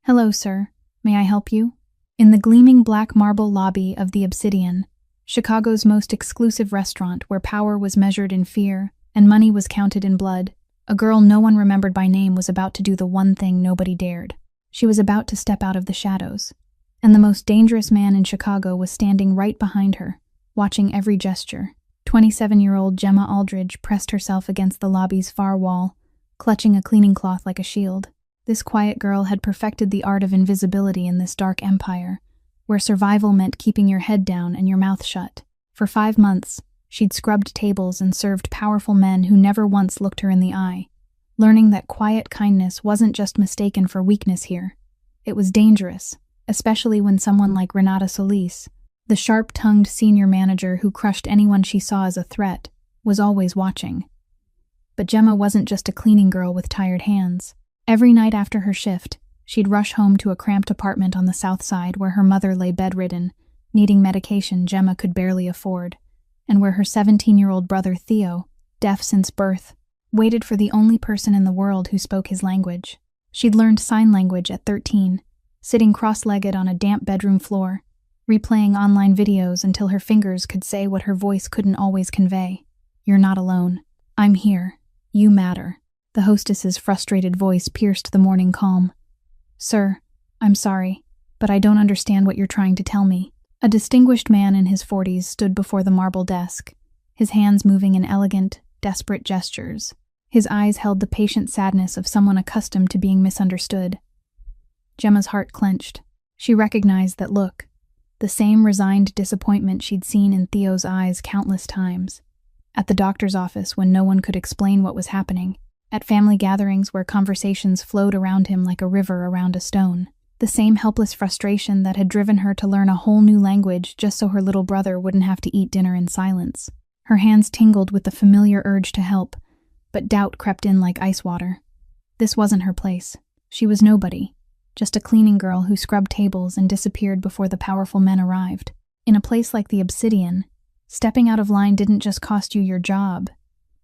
Hello, sir. May I help you? In the gleaming black marble lobby of the Obsidian, Chicago's most exclusive restaurant where power was measured in fear and money was counted in blood, a girl no one remembered by name was about to do the one thing nobody dared. She was about to step out of the shadows, and the most dangerous man in Chicago was standing right behind her, watching every gesture. 27-year-old Gemma Aldridge pressed herself against the lobby's far wall, clutching a cleaning cloth like a shield. This quiet girl had perfected the art of invisibility in this dark empire, where survival meant keeping your head down and your mouth shut. For 5 months, she'd scrubbed tables and served powerful men who never once looked her in the eye, learning that quiet kindness wasn't just mistaken for weakness here. It was dangerous, especially when someone like Renata Solis, the sharp-tongued senior manager who crushed anyone she saw as a threat, was always watching. But Gemma wasn't just a cleaning girl with tired hands. Every night after her shift, she'd rush home to a cramped apartment on the south side where her mother lay bedridden, needing medication Gemma could barely afford, and where her 17-year-old brother Theo, deaf since birth, waited for the only person in the world who spoke his language. She'd learned sign language at 13, sitting cross-legged on a damp bedroom floor, replaying online videos until her fingers could say what her voice couldn't always convey. "You're not alone. I'm here. You matter." The hostess's frustrated voice pierced the morning calm. "Sir, I'm sorry, but I don't understand what you're trying to tell me." A distinguished man in his 40s stood before the marble desk, his hands moving in elegant, desperate gestures. His eyes held the patient sadness of someone accustomed to being misunderstood. Gemma's heart clenched. She recognized that look, the same resigned disappointment she'd seen in Theo's eyes countless times. At the doctor's office when no one could explain what was happening. At family gatherings where conversations flowed around him like a river around a stone. The same helpless frustration that had driven her to learn a whole new language just so her little brother wouldn't have to eat dinner in silence. Her hands tingled with the familiar urge to help, but doubt crept in like ice water. This wasn't her place. She was nobody, just a cleaning girl who scrubbed tables and disappeared before the powerful men arrived. In a place like the Obsidian, stepping out of line didn't just cost you your job,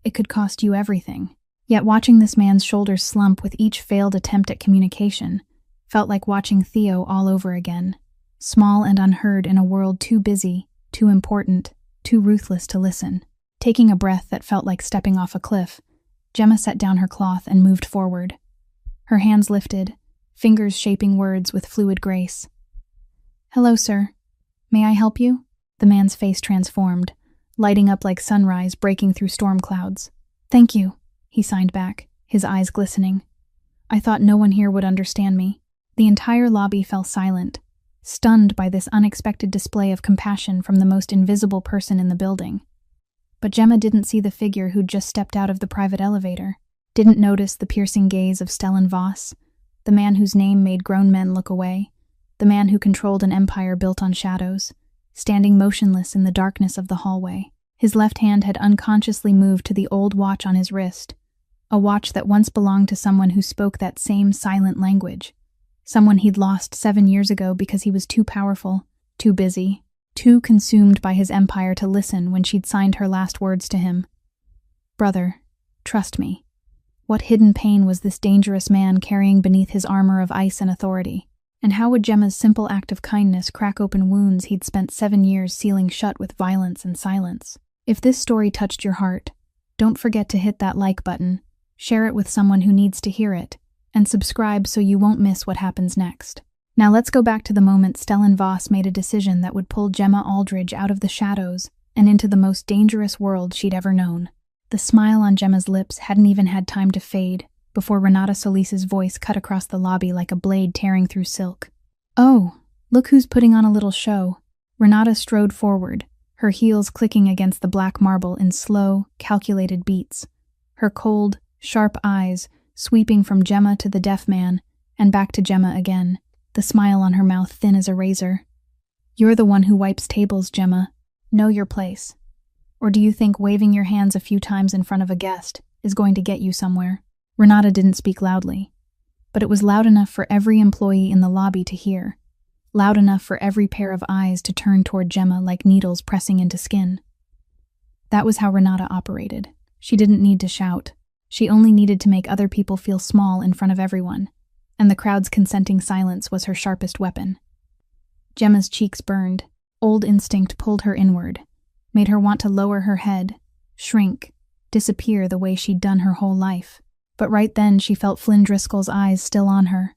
it could cost you everything. Yet watching this man's shoulders slump with each failed attempt at communication felt like watching Theo all over again, small and unheard in a world too busy, too important, too ruthless to listen. Taking a breath that felt like stepping off a cliff, Gemma set down her cloth and moved forward. Her hands lifted, fingers shaping words with fluid grace. "Hello, sir. May I help you?" The man's face transformed, lighting up like sunrise breaking through storm clouds. "Thank you," he signed back, his eyes glistening. "I thought no one here would understand me." The entire lobby fell silent, stunned by this unexpected display of compassion from the most invisible person in the building. But Gemma didn't see the figure who'd just stepped out of the private elevator, didn't notice the piercing gaze of Stellan Voss, the man whose name made grown men look away, the man who controlled an empire built on shadows, standing motionless in the darkness of the hallway. His left hand had unconsciously moved to the old watch on his wrist, a watch that once belonged to someone who spoke that same silent language, someone he'd lost 7 years ago because he was too powerful, too busy, too consumed by his empire to listen when she'd signed her last words to him. "Brother, trust me." What hidden pain was this dangerous man carrying beneath his armor of ice and authority? And how would Gemma's simple act of kindness crack open wounds he'd spent 7 years sealing shut with violence and silence? If this story touched your heart, don't forget to hit that like button, share it with someone who needs to hear it, and subscribe so you won't miss what happens next. Now let's go back to the moment Stellan Voss made a decision that would pull Gemma Aldridge out of the shadows and into the most dangerous world she'd ever known. The smile on Gemma's lips hadn't even had time to fade before Renata Solis's voice cut across the lobby like a blade tearing through silk. "Oh, look who's putting on a little show." Renata strode forward, her heels clicking against the black marble in slow, calculated beats, her cold, sharp eyes sweeping from Gemma to the deaf man and back to Gemma again, the smile on her mouth thin as a razor. "You're the one who wipes tables, Gemma. Know your place. Or do you think waving your hands a few times in front of a guest is going to get you somewhere?" Renata didn't speak loudly, but it was loud enough for every employee in the lobby to hear, loud enough for every pair of eyes to turn toward Gemma like needles pressing into skin. That was how Renata operated. She didn't need to shout. She only needed to make other people feel small in front of everyone, and the crowd's consenting silence was her sharpest weapon. Gemma's cheeks burned. Old instinct pulled her inward, made her want to lower her head, shrink, disappear the way she'd done her whole life. But right then she felt Flynn Driscoll's eyes still on her.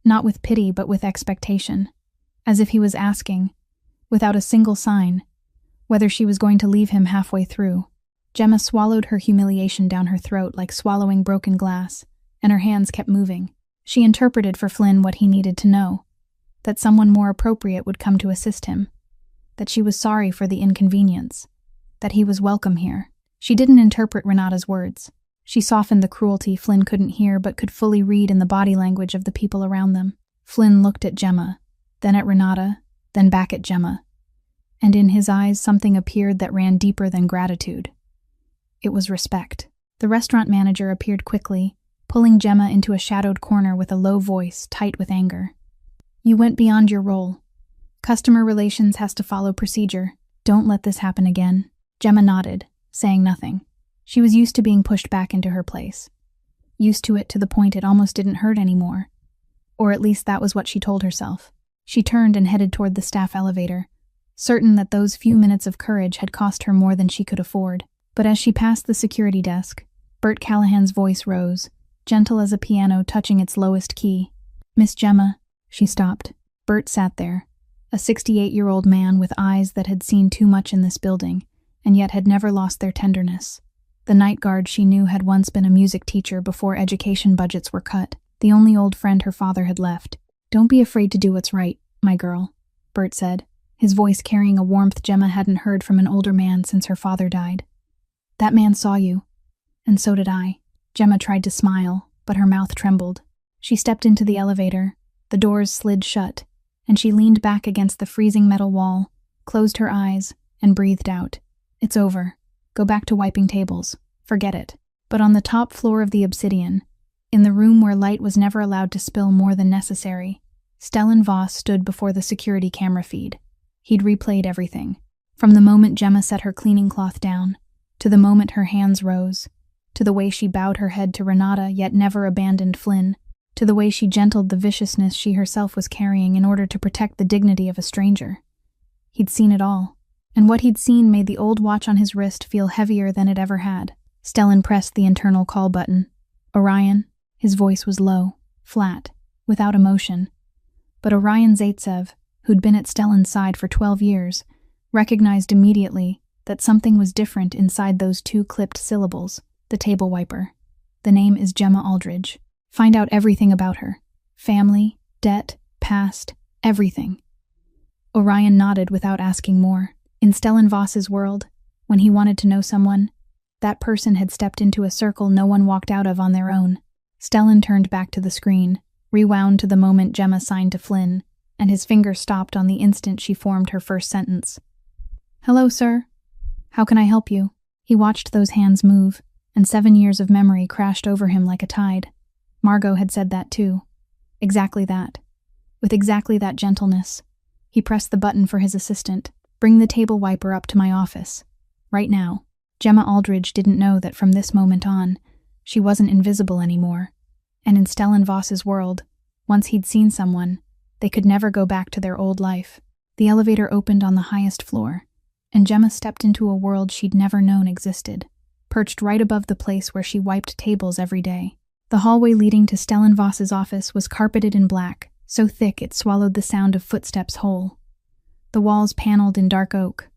Not with pity, but with expectation, as if he was asking, without a single sign, whether she was going to leave him halfway through. Gemma swallowed her humiliation down her throat like swallowing broken glass, and her hands kept moving. She interpreted for Flynn what he needed to know, that someone more appropriate would come to assist him, that she was sorry for the inconvenience, that he was welcome here. She didn't interpret Renata's words. She softened the cruelty Flynn couldn't hear but could fully read in the body language of the people around them. Flynn looked at Gemma, then at Renata, then back at Gemma, and in his eyes something appeared that ran deeper than gratitude. It was respect. The restaurant manager appeared quickly, pulling Gemma into a shadowed corner with a low voice, tight with anger. "You went beyond your role. Customer relations has to follow procedure. Don't let this happen again." Gemma nodded, saying nothing. She was used to being pushed back into her place. Used to it to the point it almost didn't hurt anymore. Or at least that was what she told herself. She turned and headed toward the staff elevator, certain that those few minutes of courage had cost her more than she could afford. But as she passed the security desk, Bert Callahan's voice rose, gentle as a piano touching its lowest key. "Miss Gemma," she stopped. Bert sat there, a 68-year-old man with eyes that had seen too much in this building, and yet had never lost their tenderness. The night guard she knew had once been a music teacher before education budgets were cut, the only old friend her father had left. "Don't be afraid to do what's right, my girl," Bert said, his voice carrying a warmth Gemma hadn't heard from an older man since her father died. "That man saw you, and so did I." Gemma tried to smile, but her mouth trembled. She stepped into the elevator, the doors slid shut, and she leaned back against the freezing metal wall, closed her eyes, and breathed out. "It's over. Go back to wiping tables. Forget it." But on the top floor of the Obsidian, in the room where light was never allowed to spill more than necessary, Stellan Voss stood before the security camera feed. He'd replayed everything, from the moment Gemma set her cleaning cloth down, to the moment her hands rose, to the way she bowed her head to Renata yet never abandoned Flynn, to the way she gentled the viciousness she herself was carrying in order to protect the dignity of a stranger. He'd seen it all, and what he'd seen made the old watch on his wrist feel heavier than it ever had. Stellan pressed the internal call button. "Orion?" His voice was low, flat, without emotion. But Orion Zaitsev, who'd been at Stellan's side for 12 years, recognized immediately that something was different inside those two clipped syllables. The table wiper. "The name is Gemma Aldridge. Find out everything about her. Family, debt, past, everything." Orion nodded without asking more. In Stellan Voss's world, when he wanted to know someone, that person had stepped into a circle no one walked out of on their own. Stellan turned back to the screen, rewound to the moment Gemma signed to Flynn, and his finger stopped on the instant she formed her first sentence. "Hello, sir. How can I help you?" He watched those hands move, and 7 years of memory crashed over him like a tide. Margot had said that too. Exactly that. With exactly that gentleness. He pressed the button for his assistant. "Bring the table wiper up to my office. Right now." Gemma Aldridge didn't know that from this moment on, she wasn't invisible anymore. And in Stellan Voss's world, once he'd seen someone, they could never go back to their old life. The elevator opened on the highest floor, and Gemma stepped into a world she'd never known existed, perched right above the place where she wiped tables every day. The hallway leading to Stellan Voss's office was carpeted in black, so thick it swallowed the sound of footsteps whole. The walls paneled in dark oak.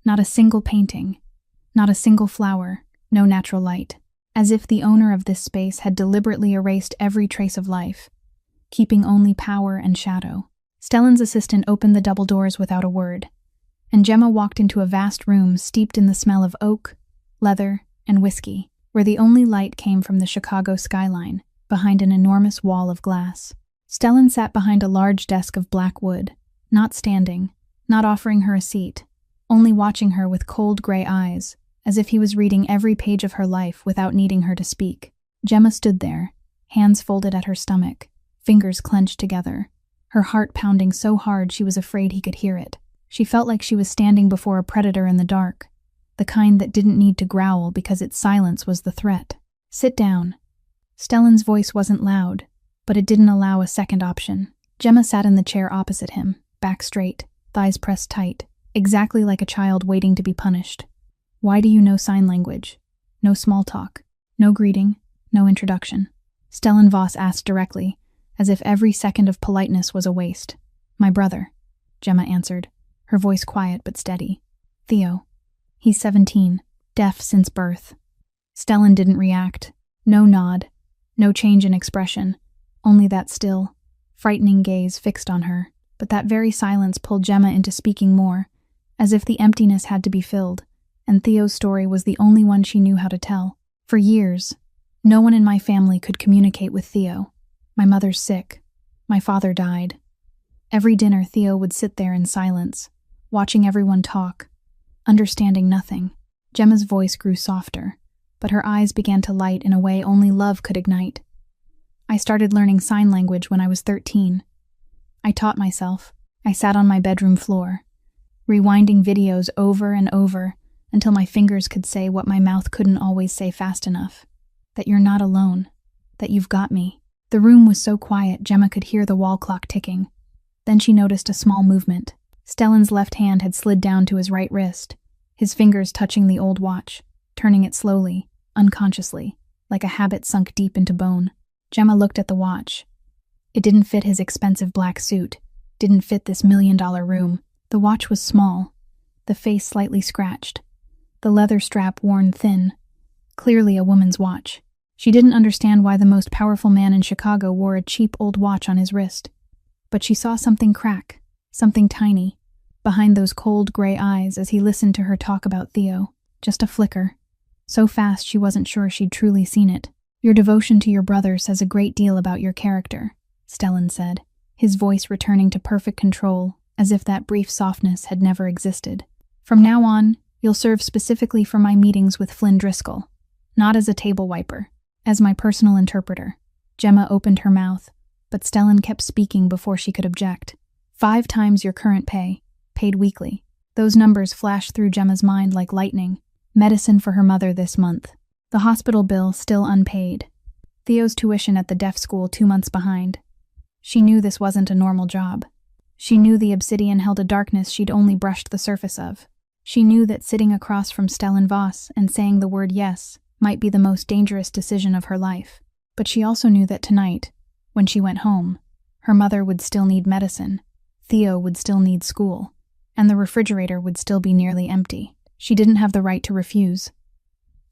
Not a single painting, not a single flower, no natural light, as if the owner of this space had deliberately erased every trace of life, keeping only power and shadow. Stellan's assistant opened the double doors without a word, and Gemma walked into a vast room steeped in the smell of oak, leather, and whiskey, where the only light came from the Chicago skyline, behind an enormous wall of glass. Stellan sat behind a large desk of black wood, not standing, not offering her a seat, only watching her with cold gray eyes, as if he was reading every page of her life without needing her to speak. Gemma stood there, hands folded at her stomach, fingers clenched together, her heart pounding so hard she was afraid he could hear it. She felt like she was standing before a predator in the dark, the kind that didn't need to growl because its silence was the threat. "Sit down." Stellan's voice wasn't loud, but it didn't allow a second option. Gemma sat in the chair opposite him, back straight, thighs pressed tight, exactly like a child waiting to be punished. Why do you know sign language? No small talk, no greeting, no introduction. Stellan Voss asked directly, as if every second of politeness was a waste. My brother, Gemma answered, her voice quiet but steady. Theo. He's 17, deaf since birth. Stellan didn't react. No nod, no change in expression, only that still, frightening gaze fixed on her. But that very silence pulled Gemma into speaking more, as if the emptiness had to be filled, and Theo's story was the only one she knew how to tell. For years, no one in my family could communicate with Theo. My mother's sick. My father died. Every dinner, Theo would sit there in silence, watching everyone talk, understanding nothing. Gemma's voice grew softer, but her eyes began to light in a way only love could ignite. I started learning sign language when I was 13. I taught myself. I sat on my bedroom floor, rewinding videos over and over until my fingers could say what my mouth couldn't always say fast enough. That you're not alone. That you've got me. The room was so quiet Gemma could hear the wall clock ticking. Then she noticed a small movement. Stellan's left hand had slid down to his right wrist, his fingers touching the old watch, turning it slowly, unconsciously, like a habit sunk deep into bone. Gemma looked at the watch. It didn't fit his expensive black suit, didn't fit this $1,000,000 room. The watch was small, the face slightly scratched, the leather strap worn thin, clearly a woman's watch. She didn't understand why the most powerful man in Chicago wore a cheap old watch on his wrist. But she saw something crack, something tiny, behind those cold gray eyes as he listened to her talk about Theo. Just a flicker. So fast she wasn't sure she'd truly seen it. Your devotion to your brother says a great deal about your character, Stellan said, his voice returning to perfect control, as if that brief softness had never existed. From now on, you'll serve specifically for my meetings with Flynn Driscoll, not as a table wiper, as my personal interpreter. Gemma opened her mouth, but Stellan kept speaking before she could object. 5 times your current pay, paid weekly. Those numbers flashed through Gemma's mind like lightning. Medicine for her mother this month. The hospital bill still unpaid. Theo's tuition at the deaf school 2 months behind. She knew this wasn't a normal job. She knew the obsidian held a darkness she'd only brushed the surface of. She knew that sitting across from Stellan Voss and saying the word yes might be the most dangerous decision of her life. But she also knew that tonight, when she went home, her mother would still need medicine, Theo would still need school, and the refrigerator would still be nearly empty. She didn't have the right to refuse.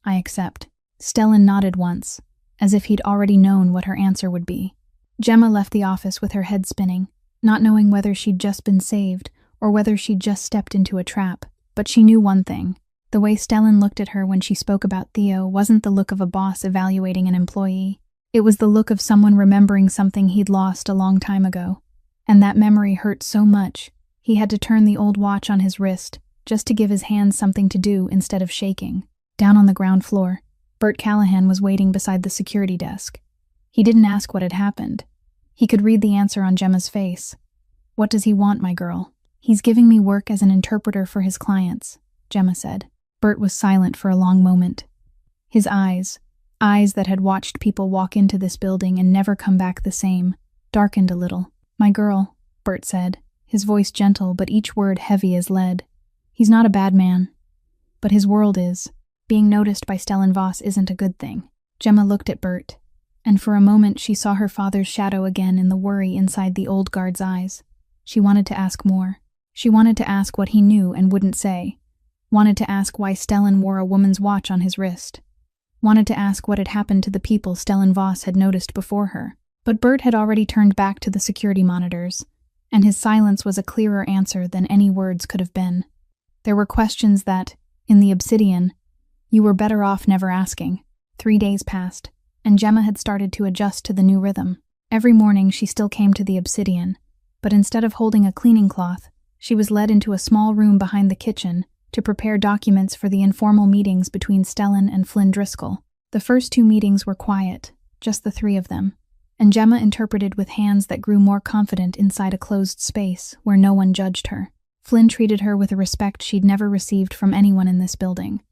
I accept. Stellan nodded once, as if he'd already known what her answer would be. Gemma left the office with her head spinning, not knowing whether she'd just been saved or whether she'd just stepped into a trap. But she knew one thing. The way Stellan looked at her when she spoke about Theo wasn't the look of a boss evaluating an employee. It was the look of someone remembering something he'd lost a long time ago. And that memory hurt so much, he had to turn the old watch on his wrist just to give his hands something to do instead of shaking. Down on the ground floor, Bert Callahan was waiting beside the security desk. He didn't ask what had happened. He could read the answer on Gemma's face. What does he want, my girl? He's giving me work as an interpreter for his clients, Gemma said. Bert was silent for a long moment. His eyes that had watched people walk into this building and never come back the same, darkened a little. My girl, Bert said, his voice gentle but each word heavy as lead. He's not a bad man. But his world is. Being noticed by Stellan Voss isn't a good thing. Gemma looked at Bert, and for a moment she saw her father's shadow again in the worry inside the old guard's eyes. She wanted to ask more. She wanted to ask what he knew and wouldn't say. Wanted to ask why Stellan wore a woman's watch on his wrist. Wanted to ask what had happened to the people Stellan Voss had noticed before her. But Bert had already turned back to the security monitors, and his silence was a clearer answer than any words could have been. There were questions that, in the Obsidian, you were better off never asking. 3 days passed, and Gemma had started to adjust to the new rhythm. Every morning she still came to the Obsidian, but instead of holding a cleaning cloth, she was led into a small room behind the kitchen to prepare documents for the informal meetings between Stellan and Flynn Driscoll. The first 2 meetings were quiet, just the 3 of them, and Gemma interpreted with hands that grew more confident inside a closed space where no one judged her. Flynn treated her with a respect she'd never received from anyone in this building,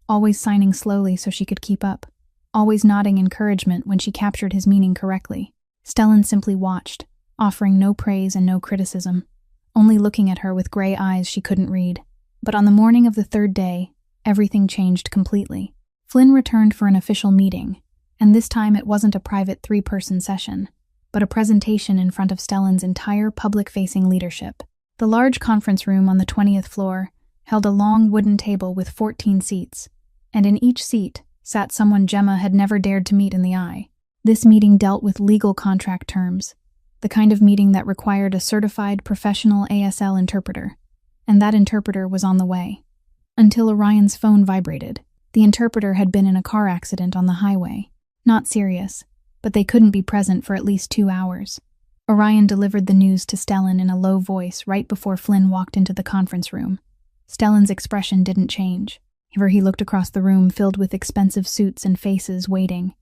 always signing slowly so she could keep up, always nodding encouragement when she captured his meaning correctly. Stellan simply watched, offering no praise and no criticism, only looking at her with gray eyes she couldn't read. But on the morning of the third day, everything changed completely. Flynn returned for an official meeting, and this time it wasn't a private 3-person session, but a presentation in front of Stellan's entire public-facing leadership. The large conference room on the 20th floor held a long wooden table with 14 seats, and in each seat sat someone Gemma had never dared to meet in the eye. This meeting dealt with legal contract terms, the kind of meeting that required a certified professional ASL interpreter, and that interpreter was on the way. Until Orion's phone vibrated. The interpreter had been in a car accident on the highway. Not serious, but they couldn't be present for at least 2 hours. Orion delivered the news to Stellan in a low voice right before Flynn walked into the conference room. Stellan's expression didn't change. However, he looked across the room filled with expensive suits and faces waiting.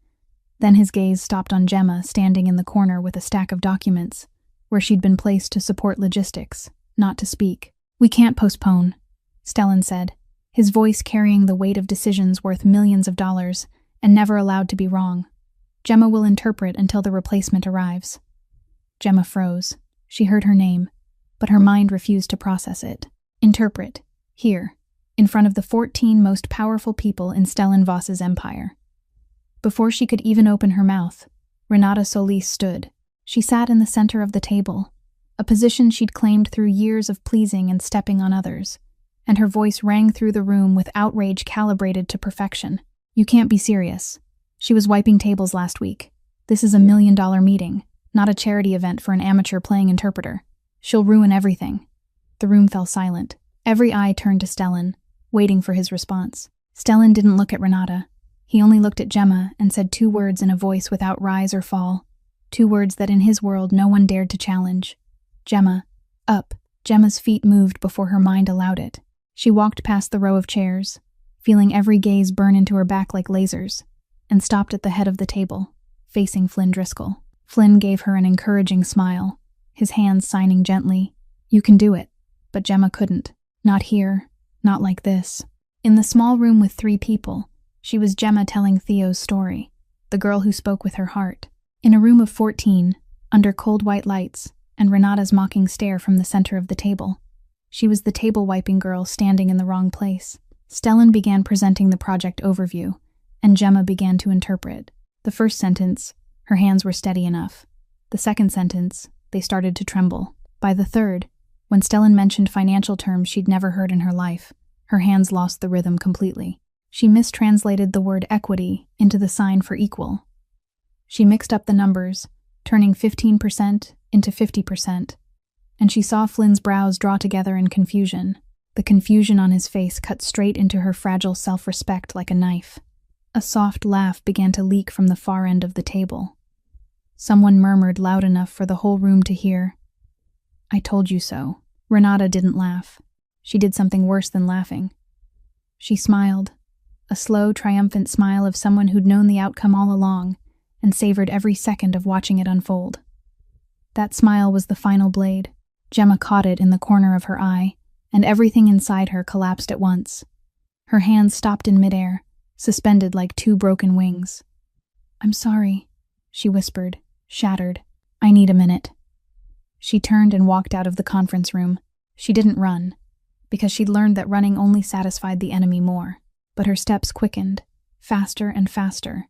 Then his gaze stopped on Gemma standing in the corner with a stack of documents, where she'd been placed to support logistics, not to speak. "We can't postpone," Stellan said, his voice carrying the weight of decisions worth millions of dollars and never allowed to be wrong. "Gemma will interpret until the replacement arrives." Gemma froze. She heard her name, but her mind refused to process it. Interpret. Here, in front of the 14 most powerful people in Stellan Voss's empire. Before she could even open her mouth, Renata Solis stood. She sat in the center of the table, a position she'd claimed through years of pleasing and stepping on others, and her voice rang through the room with outrage calibrated to perfection. "You can't be serious. She was wiping tables last week. This is $1 million meeting, not a charity event for an amateur playing interpreter. She'll ruin everything." The room fell silent. Every eye turned to Stellan, waiting for his response. Stellan didn't look at Renata. He only looked at Gemma and said 2 words in a voice without rise or fall. 2 words that in his world no one dared to challenge. "Gemma, up." Gemma's feet moved before her mind allowed it. She walked past the row of chairs, feeling every gaze burn into her back like lasers, and stopped at the head of the table, facing Flynn Driscoll. Flynn gave her an encouraging smile, his hands signing gently. "You can do it." But Gemma couldn't. Not here, not like this. In the small room with 3 people, she was Gemma telling Theo's story, the girl who spoke with her heart. In a room of 14, under cold white lights, and Renata's mocking stare from the center of the table, she was the table-wiping girl standing in the wrong place. Stellan began presenting the project overview, and Gemma began to interpret. The first sentence, her hands were steady enough. The second sentence, they started to tremble. By the third, when Stellan mentioned financial terms she'd never heard in her life, her hands lost the rhythm completely. She mistranslated the word equity into the sign for equal. She mixed up the numbers, turning 15% into 50%, and she saw Flynn's brows draw together in confusion. The confusion on his face cut straight into her fragile self-respect like a knife. A soft laugh began to leak from the far end of the table. Someone murmured loud enough for the whole room to hear, "I told you so." Renata didn't laugh. She did something worse than laughing. She smiled, a slow, triumphant smile of someone who'd known the outcome all along and savored every second of watching it unfold. That smile was the final blade. Gemma caught it in the corner of her eye, and everything inside her collapsed at once. Her hands stopped in midair, suspended like 2 broken wings. "I'm sorry," she whispered, shattered. "I need a minute." She turned and walked out of the conference room. She didn't run, because she'd learned that running only satisfied the enemy more. But her steps quickened, faster and faster,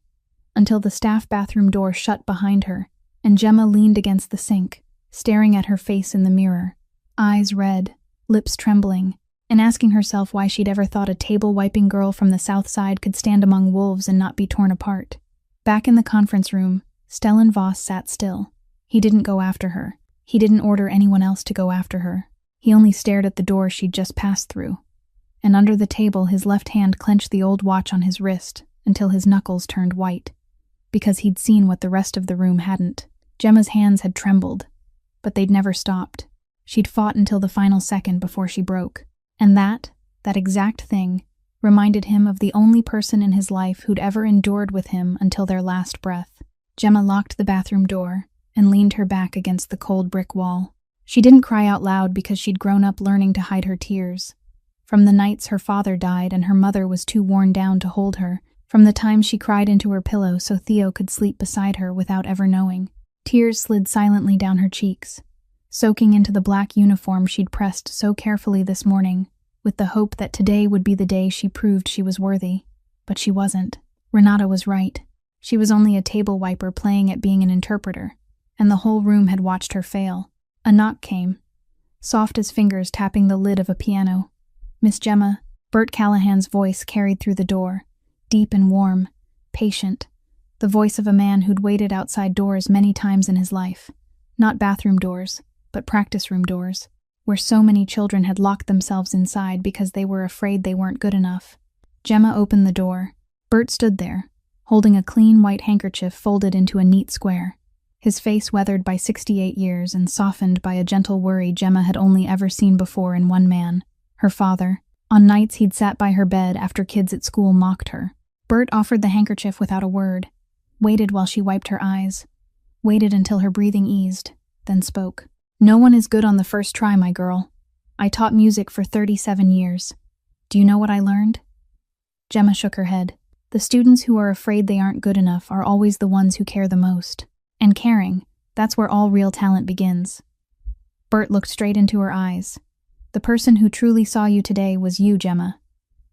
until the staff bathroom door shut behind her, and Gemma leaned against the sink, staring at her face in the mirror, eyes red, lips trembling, and asking herself why she'd ever thought a table-wiping girl from the South Side could stand among wolves and not be torn apart. Back in the conference room, Stellan Voss sat still. He didn't go after her. He didn't order anyone else to go after her. He only stared at the door she'd just passed through. And under the table, his left hand clenched the old watch on his wrist until his knuckles turned white, because he'd seen what the rest of the room hadn't. Gemma's hands had trembled, but they'd never stopped. She'd fought until the final second before she broke. And that exact thing, reminded him of the only person in his life who'd ever endured with him until their last breath. Gemma locked the bathroom door and leaned her back against the cold brick wall. She didn't cry out loud because she'd grown up learning to hide her tears. From the nights her father died and her mother was too worn down to hold her, from the time she cried into her pillow so Theo could sleep beside her without ever knowing. Tears slid silently down her cheeks, soaking into the black uniform she'd pressed so carefully this morning, with the hope that today would be the day she proved she was worthy. But she wasn't. Renata was right. She was only a table wiper playing at being an interpreter, and the whole room had watched her fail. A knock came, soft as fingers tapping the lid of a piano. "Miss Gemma," Bert Callahan's voice carried through the door, deep and warm, patient, the voice of a man who'd waited outside doors many times in his life. Not bathroom doors, but practice room doors, where so many children had locked themselves inside because they were afraid they weren't good enough. Gemma opened the door. Bert stood there, holding a clean white handkerchief folded into a neat square, his face weathered by 68 years and softened by a gentle worry Gemma had only ever seen before in one man, her father, on nights he'd sat by her bed after kids at school mocked her. Bert offered the handkerchief without a word, waited while she wiped her eyes, waited until her breathing eased, then spoke. "No one is good on the first try, my girl. I taught music for 37 years. Do you know what I learned?" Gemma shook her head. "The students who are afraid they aren't good enough are always the ones who care the most. And caring, that's where all real talent begins." Bert looked straight into her eyes. "The person who truly saw you today was you, Gemma.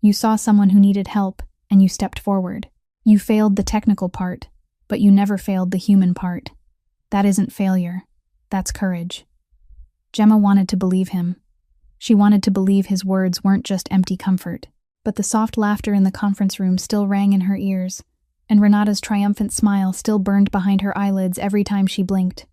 You saw someone who needed help, and you stepped forward. You failed the technical part, but you never failed the human part. That isn't failure. That's courage." Gemma wanted to believe him. She wanted to believe his words weren't just empty comfort, but the soft laughter in the conference room still rang in her ears, and Renata's triumphant smile still burned behind her eyelids every time she blinked.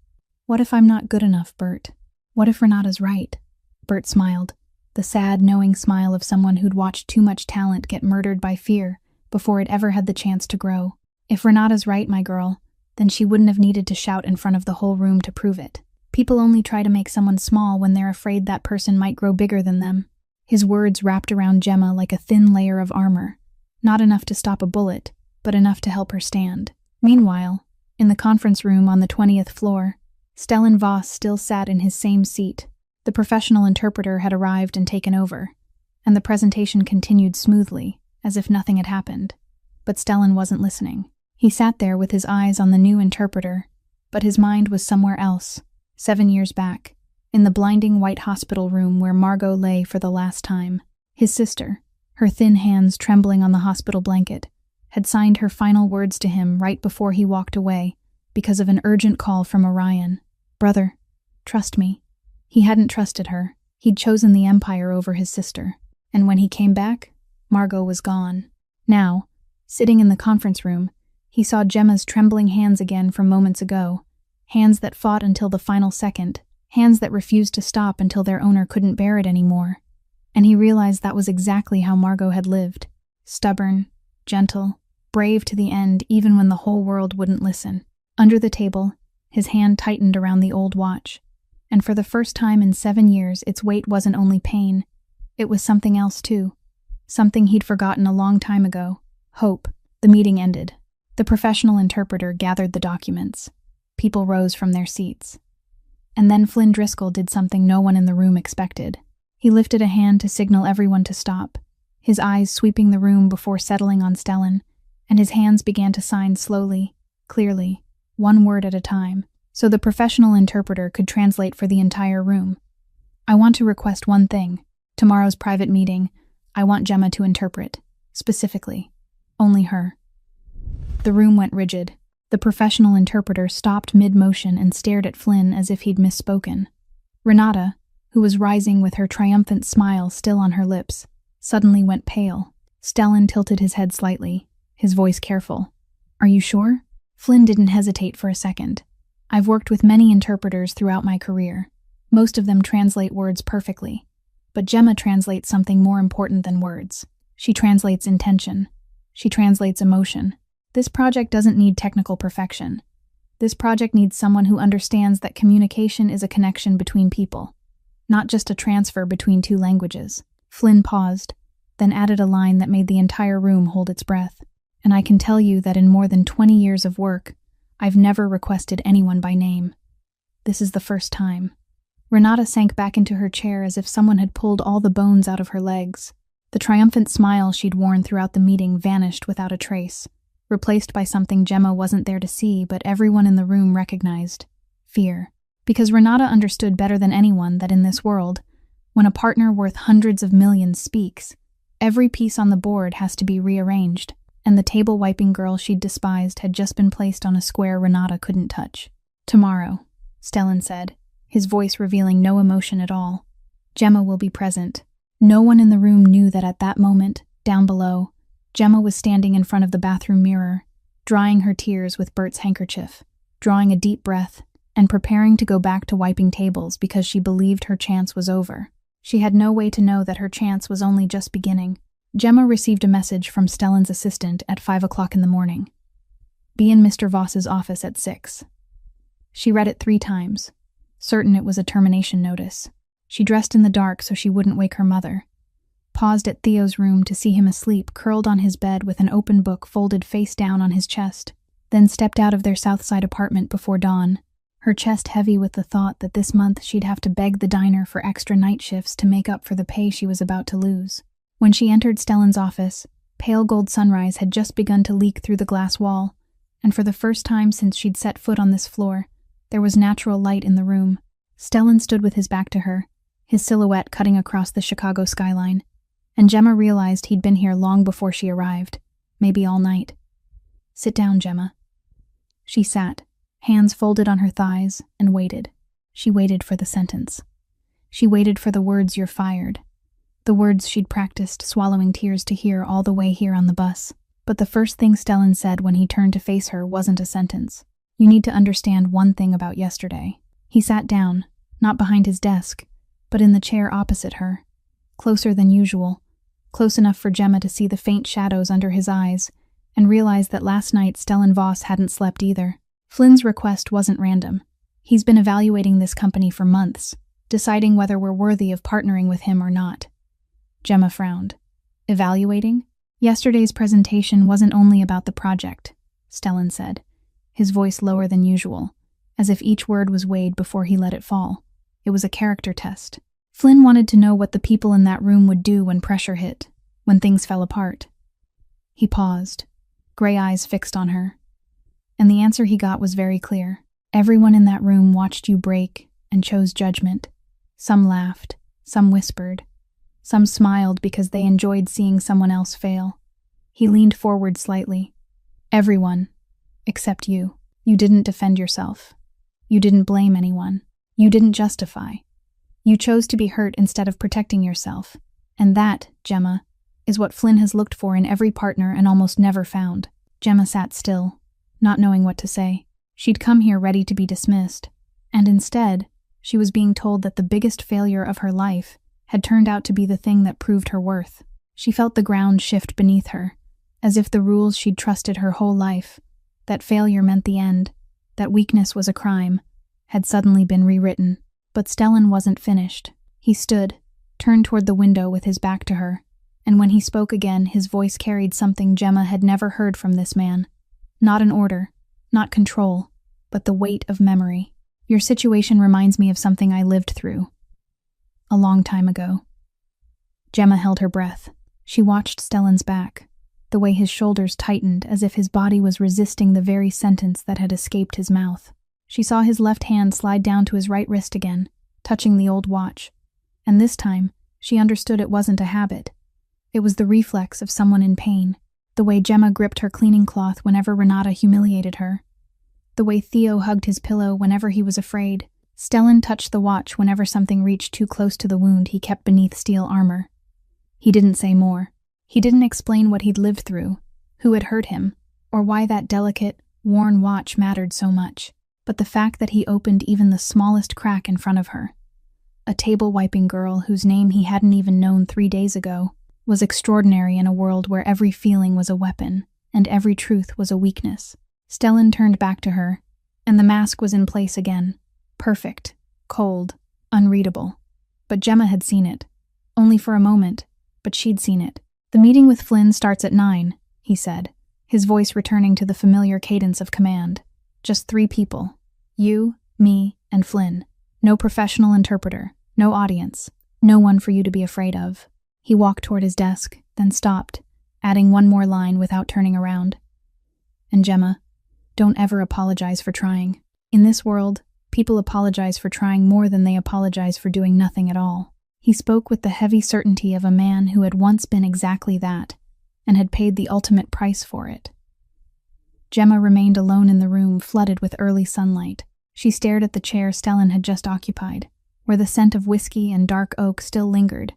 "What if I'm not good enough, Bert? What if Renata's right?" Bert smiled, the sad, knowing smile of someone who'd watched too much talent get murdered by fear before it ever had the chance to grow. "If Renata's right, my girl, then she wouldn't have needed to shout in front of the whole room to prove it. People only try to make someone small when they're afraid that person might grow bigger than them." His words wrapped around Gemma like a thin layer of armor, not enough to stop a bullet, but enough to help her stand. Meanwhile, in the conference room on the 20th floor, Stellan Voss still sat in his same seat. The professional interpreter had arrived and taken over, and the presentation continued smoothly, as if nothing had happened. But Stellan wasn't listening. He sat there with his eyes on the new interpreter, but his mind was somewhere else, 7 years back, in the blinding white hospital room where Margot lay for the last time. His sister, her thin hands trembling on the hospital blanket, had signed her final words to him right before he walked away because of an urgent call from Orion. "Brother, trust me." He hadn't trusted her. He'd chosen the Empire over his sister. And when he came back, Margot was gone. Now, sitting in the conference room, he saw Gemma's trembling hands again from moments ago, hands that fought until the final second, hands that refused to stop until their owner couldn't bear it anymore. And he realized that was exactly how Margot had lived. Stubborn, gentle, brave to the end even when the whole world wouldn't listen. Under the table, his hand tightened around the old watch. And for the first time in 7 years, its weight wasn't only pain. It was something else too. Something he'd forgotten a long time ago. Hope. The meeting ended. The professional interpreter gathered the documents. People rose from their seats. And then Flynn Driscoll did something no one in the room expected. He lifted a hand to signal everyone to stop, his eyes sweeping the room before settling on Stellan, and his hands began to sign slowly, clearly, one word at a time, so the professional interpreter could translate for the entire room. "I want to request one thing. Tomorrow's private meeting, I want Gemma to interpret, specifically. Only her." The room went rigid. The professional interpreter stopped mid-motion and stared at Flynn as if he'd misspoken. Renata, who was rising with her triumphant smile still on her lips, suddenly went pale. Stellan tilted his head slightly, his voice careful. "Are you sure?" Flynn didn't hesitate for a second. "I've worked with many interpreters throughout my career. Most of them translate words perfectly. But Gemma translates something more important than words. She translates intention. She translates emotion. This project doesn't need technical perfection. This project needs someone who understands that communication is a connection between people, not just a transfer between two languages." Flynn paused, then added a line that made the entire room hold its breath. "And I can tell you that in more than 20 years of work, I've never requested anyone by name. This is the first time." Renata sank back into her chair as if someone had pulled all the bones out of her legs. The triumphant smile she'd worn throughout the meeting vanished without a trace. replaced by something Gemma wasn't there to see, but everyone in the room recognized: fear. Because Renata understood better than anyone that in this world, when a partner worth hundreds of millions speaks, every piece on the board has to be rearranged, and the table-wiping girl she'd despised had just been placed on a square Renata couldn't touch. "Tomorrow," Stellan said, his voice revealing no emotion at all. "Gemma will be present." No one in the room knew that at that moment, down below, Gemma was standing in front of the bathroom mirror, drying her tears with Bert's handkerchief, drawing a deep breath, and preparing to go back to wiping tables because she believed her chance was over. She had no way to know that her chance was only just beginning. Gemma received a message from Stellan's assistant at 5 o'clock in the morning. "Be in Mr. Voss's office at 6. She read it 3 times, certain it was a termination notice. She dressed in the dark so she wouldn't wake her mother. Paused at Theo's room to see him asleep, curled on his bed with an open book folded face down on his chest, then stepped out of their Southside apartment before dawn, her chest heavy with the thought that this month she'd have to beg the diner for extra night shifts to make up for the pay she was about to lose. When she entered Stellan's office, pale gold sunrise had just begun to leak through the glass wall, and for the first time since she'd set foot on this floor, there was natural light in the room. Stellan stood with his back to her, his silhouette cutting across the Chicago skyline, and Gemma realized he'd been here long before she arrived, maybe all night. "Sit down, Gemma." She sat, hands folded on her thighs, and waited. She waited for the sentence. She waited for the words "you're fired," the words she'd practiced swallowing tears to hear all the way here on the bus. But the first thing Stellan said when he turned to face her wasn't a sentence. "You need to understand one thing about yesterday." He sat down, not behind his desk, but in the chair opposite her, closer than usual, close enough for Gemma to see the faint shadows under his eyes, and realize that last night Stellan Voss hadn't slept either. Flynn's request wasn't random. He's been evaluating this company for months, deciding whether we're worthy of partnering with him or not. Gemma frowned. "Evaluating?" "Yesterday's presentation wasn't only about the project," Stellan said, his voice lower than usual, as if each word was weighed before he let it fall. "It was a character test. Flynn wanted to know what the people in that room would do when pressure hit, when things fell apart." He paused, gray eyes fixed on her. And the answer he got was very clear. "Everyone in that room watched you break and chose judgment. Some laughed, some whispered, some smiled because they enjoyed seeing someone else fail." He leaned forward slightly. "Everyone, except you. You didn't defend yourself. You didn't blame anyone. You didn't justify. You chose to be hurt instead of protecting yourself. And that, Gemma, is what Flynn has looked for in every partner and almost never found." Gemma sat still, not knowing what to say. She'd come here ready to be dismissed, and instead, she was being told that the biggest failure of her life had turned out to be the thing that proved her worth. She felt the ground shift beneath her, as if the rules she'd trusted her whole life, that failure meant the end, that weakness was a crime, had suddenly been rewritten. But Stellan wasn't finished. He stood, turned toward the window with his back to her, and when he spoke again, his voice carried something Gemma had never heard from this man. Not an order, not control, but the weight of memory. "Your situation reminds me of something I lived through. A long time ago." Gemma held her breath. She watched Stellan's back, the way his shoulders tightened as if his body was resisting the very sentence that had escaped his mouth. She saw his left hand slide down to his right wrist again, touching the old watch. And this time, she understood it wasn't a habit. It was the reflex of someone in pain. The way Gemma gripped her cleaning cloth whenever Renata humiliated her. The way Theo hugged his pillow whenever he was afraid. Stellan touched the watch whenever something reached too close to the wound he kept beneath steel armor. He didn't say more. He didn't explain what he'd lived through, who had hurt him, or why that delicate, worn watch mattered so much. But the fact that he opened even the smallest crack in front of her, a table-wiping girl whose name he hadn't even known 3 days ago, was extraordinary in a world where every feeling was a weapon and every truth was a weakness. Stellan turned back to her, and the mask was in place again. Perfect, cold, unreadable. But Gemma had seen it. Only for a moment, but she'd seen it. "The meeting with Flynn starts at 9, he said, his voice returning to the familiar cadence of command. "Just 3 people. You, me, and Flynn. No professional interpreter, no audience, no one for you to be afraid of." He walked toward his desk, then stopped, adding one more line without turning around. And Gemma, don't ever apologize for trying. In this world, people apologize for trying more than they apologize for doing nothing at all. He spoke with the heavy certainty of a man who had once been exactly that, and had paid the ultimate price for it. Gemma remained alone in the room, flooded with early sunlight. She stared at the chair Stellan had just occupied, where the scent of whiskey and dark oak still lingered,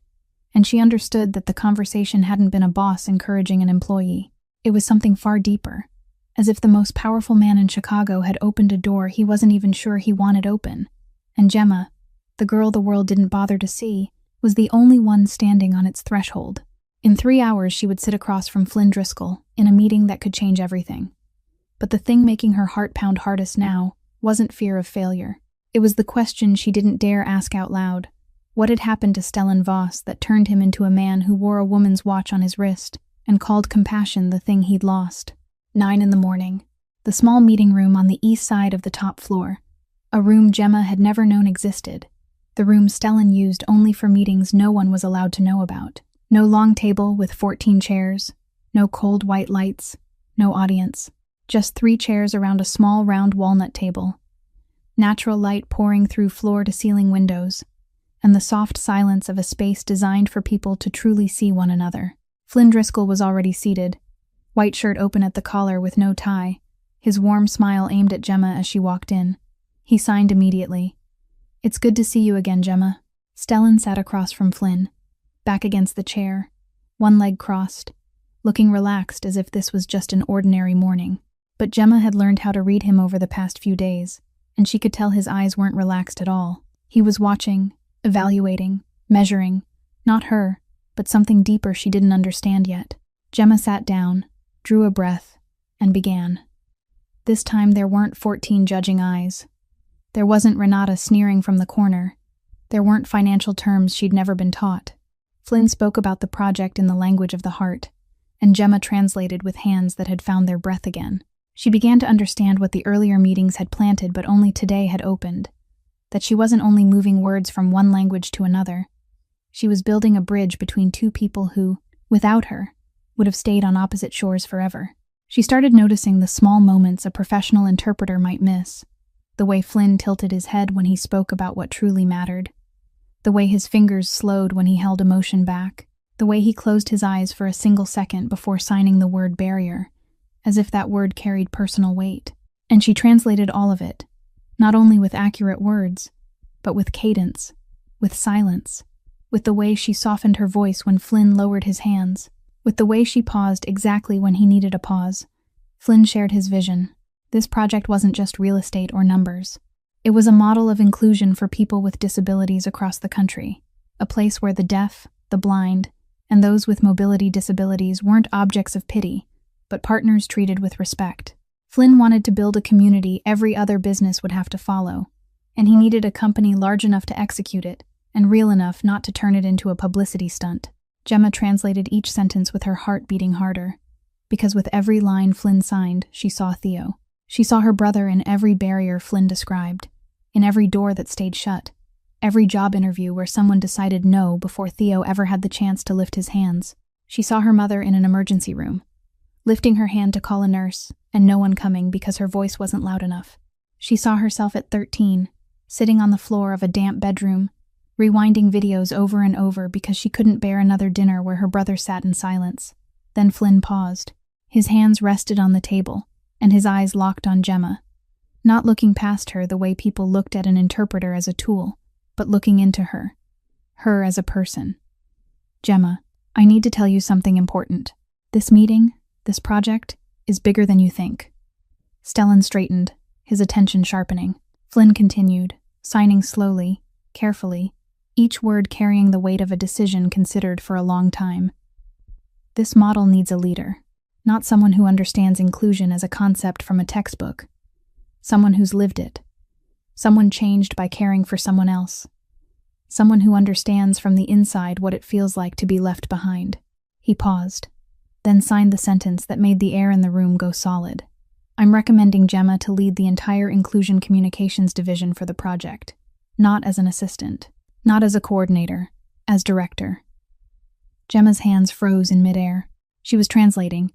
and she understood that the conversation hadn't been a boss encouraging an employee. It was something far deeper, as if the most powerful man in Chicago had opened a door he wasn't even sure he wanted open, and Gemma, the girl the world didn't bother to see, was the only one standing on its threshold. In 3 hours she would sit across from Flynn Driscoll, in a meeting that could change everything. But the thing making her heart pound hardest now wasn't fear of failure. It was the question she didn't dare ask out loud. What had happened to Stellan Voss that turned him into a man who wore a woman's watch on his wrist and called compassion the thing he'd lost? 9 in the morning. The small meeting room on the east side of the top floor. A room Gemma had never known existed. The room Stellan used only for meetings no one was allowed to know about. No long table with 14 chairs. No cold white lights. No audience. Just 3 chairs around a small round walnut table. Natural light pouring through floor-to-ceiling windows, and the soft silence of a space designed for people to truly see one another. Flynn Driscoll was already seated, white shirt open at the collar with no tie, his warm smile aimed at Gemma as she walked in. He signed immediately. "It's good to see you again, Gemma." Stellan sat across from Flynn, back against the chair, one leg crossed, looking relaxed as if this was just an ordinary morning. But Gemma had learned how to read him over the past few days, and she could tell his eyes weren't relaxed at all. He was watching, evaluating, measuring, not her, but something deeper she didn't understand yet. Gemma sat down, drew a breath, and began. This time there weren't 14 judging eyes. There wasn't Renata sneering from the corner. There weren't financial terms she'd never been taught. Flynn spoke about the project in the language of the heart, and Gemma translated with hands that had found their breath again. She began to understand what the earlier meetings had planted but only today had opened, that she wasn't only moving words from one language to another. She was building a bridge between 2 people who, without her, would have stayed on opposite shores forever. She started noticing the small moments a professional interpreter might miss, the way Flynn tilted his head when he spoke about what truly mattered, the way his fingers slowed when he held emotion back, the way he closed his eyes for a single second before signing the word barrier, as if that word carried personal weight. And she translated all of it, not only with accurate words, but with cadence, with silence, with the way she softened her voice when Flynn lowered his hands, with the way she paused exactly when he needed a pause. Flynn shared his vision. This project wasn't just real estate or numbers. It was a model of inclusion for people with disabilities across the country, a place where the deaf, the blind, and those with mobility disabilities weren't objects of pity, but partners treated with respect. Flynn wanted to build a community every other business would have to follow, and he needed a company large enough to execute it, and real enough not to turn it into a publicity stunt. Gemma translated each sentence with her heart beating harder, because with every line Flynn signed, she saw Theo. She saw her brother in every barrier Flynn described, in every door that stayed shut, every job interview where someone decided no before Theo ever had the chance to lift his hands. She saw her mother in an emergency room, lifting her hand to call a nurse, and no one coming because her voice wasn't loud enough. She saw herself at 13, sitting on the floor of a damp bedroom, rewinding videos over and over because she couldn't bear another dinner where her brother sat in silence. Then Flynn paused. His hands rested on the table, and his eyes locked on Gemma, not looking past her the way people looked at an interpreter as a tool, but looking into her as a person. "Gemma, I need to tell you something important. This meeting, this project, is bigger than you think." Stellan straightened, his attention sharpening. Flynn continued, signing slowly, carefully, each word carrying the weight of a decision considered for a long time. "This model needs a leader, not someone who understands inclusion as a concept from a textbook. Someone who's lived it. Someone changed by caring for someone else. Someone who understands from the inside what it feels like to be left behind." He paused, then signed the sentence that made the air in the room go solid. "I'm recommending Gemma to lead the entire Inclusion Communications division for the project, not as an assistant, not as a coordinator, as director." Gemma's hands froze in midair. She was translating,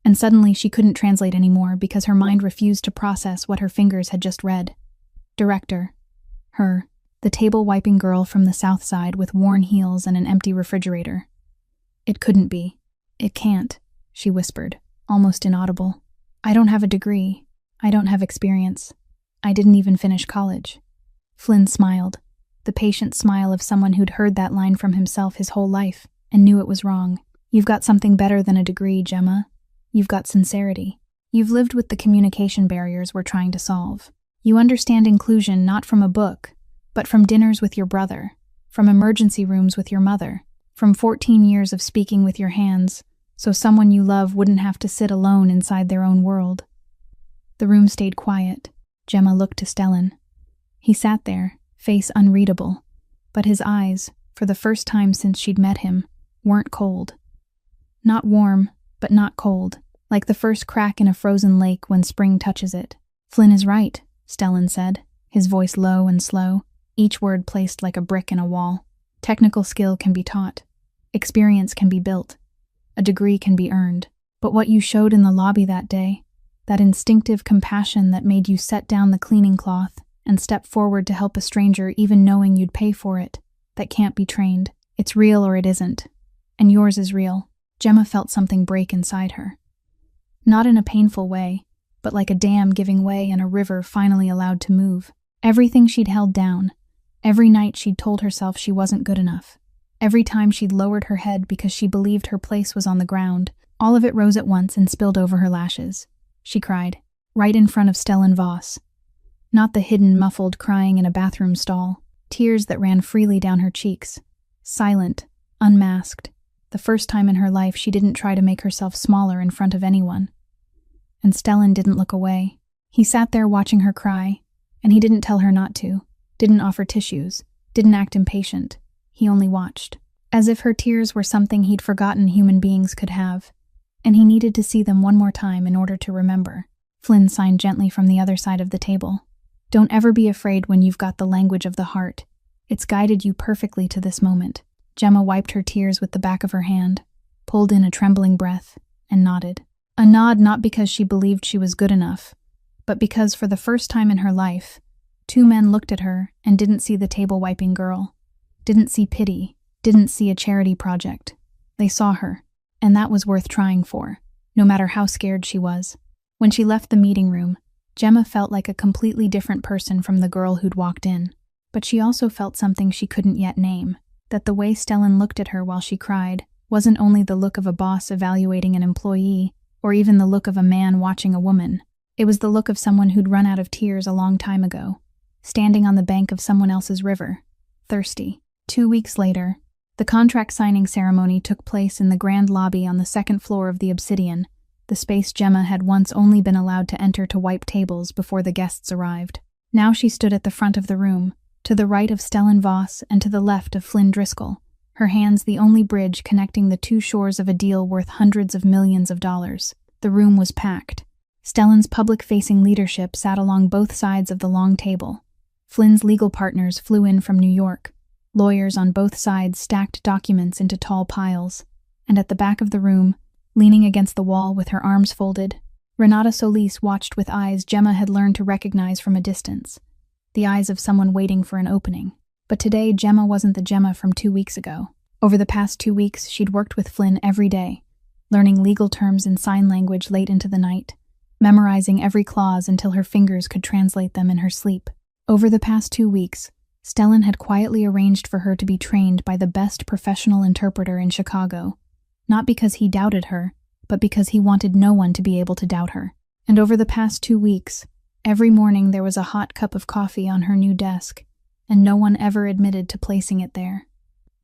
And suddenly she couldn't translate anymore because her mind refused to process what her fingers had just read. Director. Her. The table-wiping girl from the South Side with worn heels and an empty refrigerator. It couldn't be. It can't, she whispered, almost inaudible. I don't have a degree. I don't have experience. I didn't even finish college. Flynn smiled, the patient smile of someone who'd heard that line from himself his whole life and knew it was wrong. You've got something better than a degree, Gemma. You've got sincerity. You've lived with the communication barriers we're trying to solve. You understand inclusion not from a book, but from dinners with your brother, from emergency rooms with your mother, from 14 years of speaking with your hands, so someone you love wouldn't have to sit alone inside their own world. The room stayed quiet. Gemma looked to Stellan. He sat there, face unreadable, but his eyes, for the first time since she'd met him, weren't cold. Not warm, but not cold, like the first crack in a frozen lake when spring touches it. Flynn is right, Stellan said, his voice low and slow, each word placed like a brick in a wall. Technical skill can be taught. Experience can be built. A degree can be earned. But what you showed in the lobby that day, that instinctive compassion that made you set down the cleaning cloth and step forward to help a stranger even knowing you'd pay for it, that can't be trained. It's real or it isn't. And yours is real. Gemma felt something break inside her. Not in a painful way, but like a dam giving way and a river finally allowed to move. Everything she'd held down, every night she'd told herself she wasn't good enough, every time she'd lowered her head because she believed her place was on the ground, all of it rose at once and spilled over her lashes. She cried, right in front of Stellan Voss. Not the hidden, muffled crying in a bathroom stall, tears that ran freely down her cheeks. Silent, unmasked. The first time in her life she didn't try to make herself smaller in front of anyone. And Stellan didn't look away. He sat there watching her cry, and he didn't tell her not to, didn't offer tissues, didn't act impatient. He only watched, as if her tears were something he'd forgotten human beings could have, and he needed to see them one more time in order to remember. Flynn signed gently from the other side of the table. Don't ever be afraid when you've got the language of the heart. It's guided you perfectly to this moment. Gemma wiped her tears with the back of her hand, pulled in a trembling breath, and nodded. A nod not because she believed she was good enough, but because for the first time in her life, two men looked at her and didn't see the table-wiping girl, didn't see pity, didn't see a charity project. They saw her, and that was worth trying for, no matter how scared she was. When she left the meeting room, Gemma felt like a completely different person from the girl who'd walked in, but she also felt something she couldn't yet name. That the way Stellan looked at her while she cried wasn't only the look of a boss evaluating an employee, or even the look of a man watching a woman. It was the look of someone who'd run out of tears a long time ago, standing on the bank of someone else's river, thirsty. 2 weeks later, the contract signing ceremony took place in the grand lobby on the second floor of the Obsidian, the space Gemma had once only been allowed to enter to wipe tables before the guests arrived. Now she stood at the front of the room, to the right of Stellan Voss and to the left of Flynn Driscoll, her hands the only bridge connecting the two shores of a deal worth hundreds of millions of dollars. The room was packed. Stellan's public-facing leadership sat along both sides of the long table. Flynn's legal partners flew in from New York. Lawyers on both sides stacked documents into tall piles. And at the back of the room, leaning against the wall with her arms folded, Renata Solis watched with eyes Gemma had learned to recognize from a distance. The eyes of someone waiting for an opening. But today, Gemma wasn't the Gemma from 2 weeks ago. Over the past 2 weeks, she'd worked with Flynn every day, learning legal terms in sign language late into the night, memorizing every clause until her fingers could translate them in her sleep. Over the past 2 weeks, Stellan had quietly arranged for her to be trained by the best professional interpreter in Chicago, not because he doubted her, but because he wanted no one to be able to doubt her. And over the past 2 weeks, every morning there was a hot cup of coffee on her new desk, and no one ever admitted to placing it there.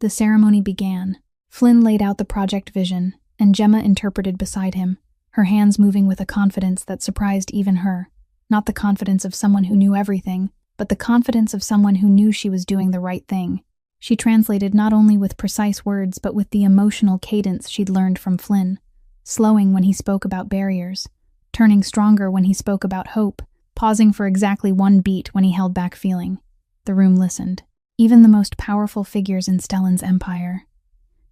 The ceremony began. Flynn laid out the project vision, and Gemma interpreted beside him, her hands moving with a confidence that surprised even her. Not the confidence of someone who knew everything, but the confidence of someone who knew she was doing the right thing. She translated not only with precise words, but with the emotional cadence she'd learned from Flynn, slowing when he spoke about barriers, turning stronger when he spoke about hope, pausing for exactly one beat when he held back feeling. The room listened. Even the most powerful figures in Stellan's empire.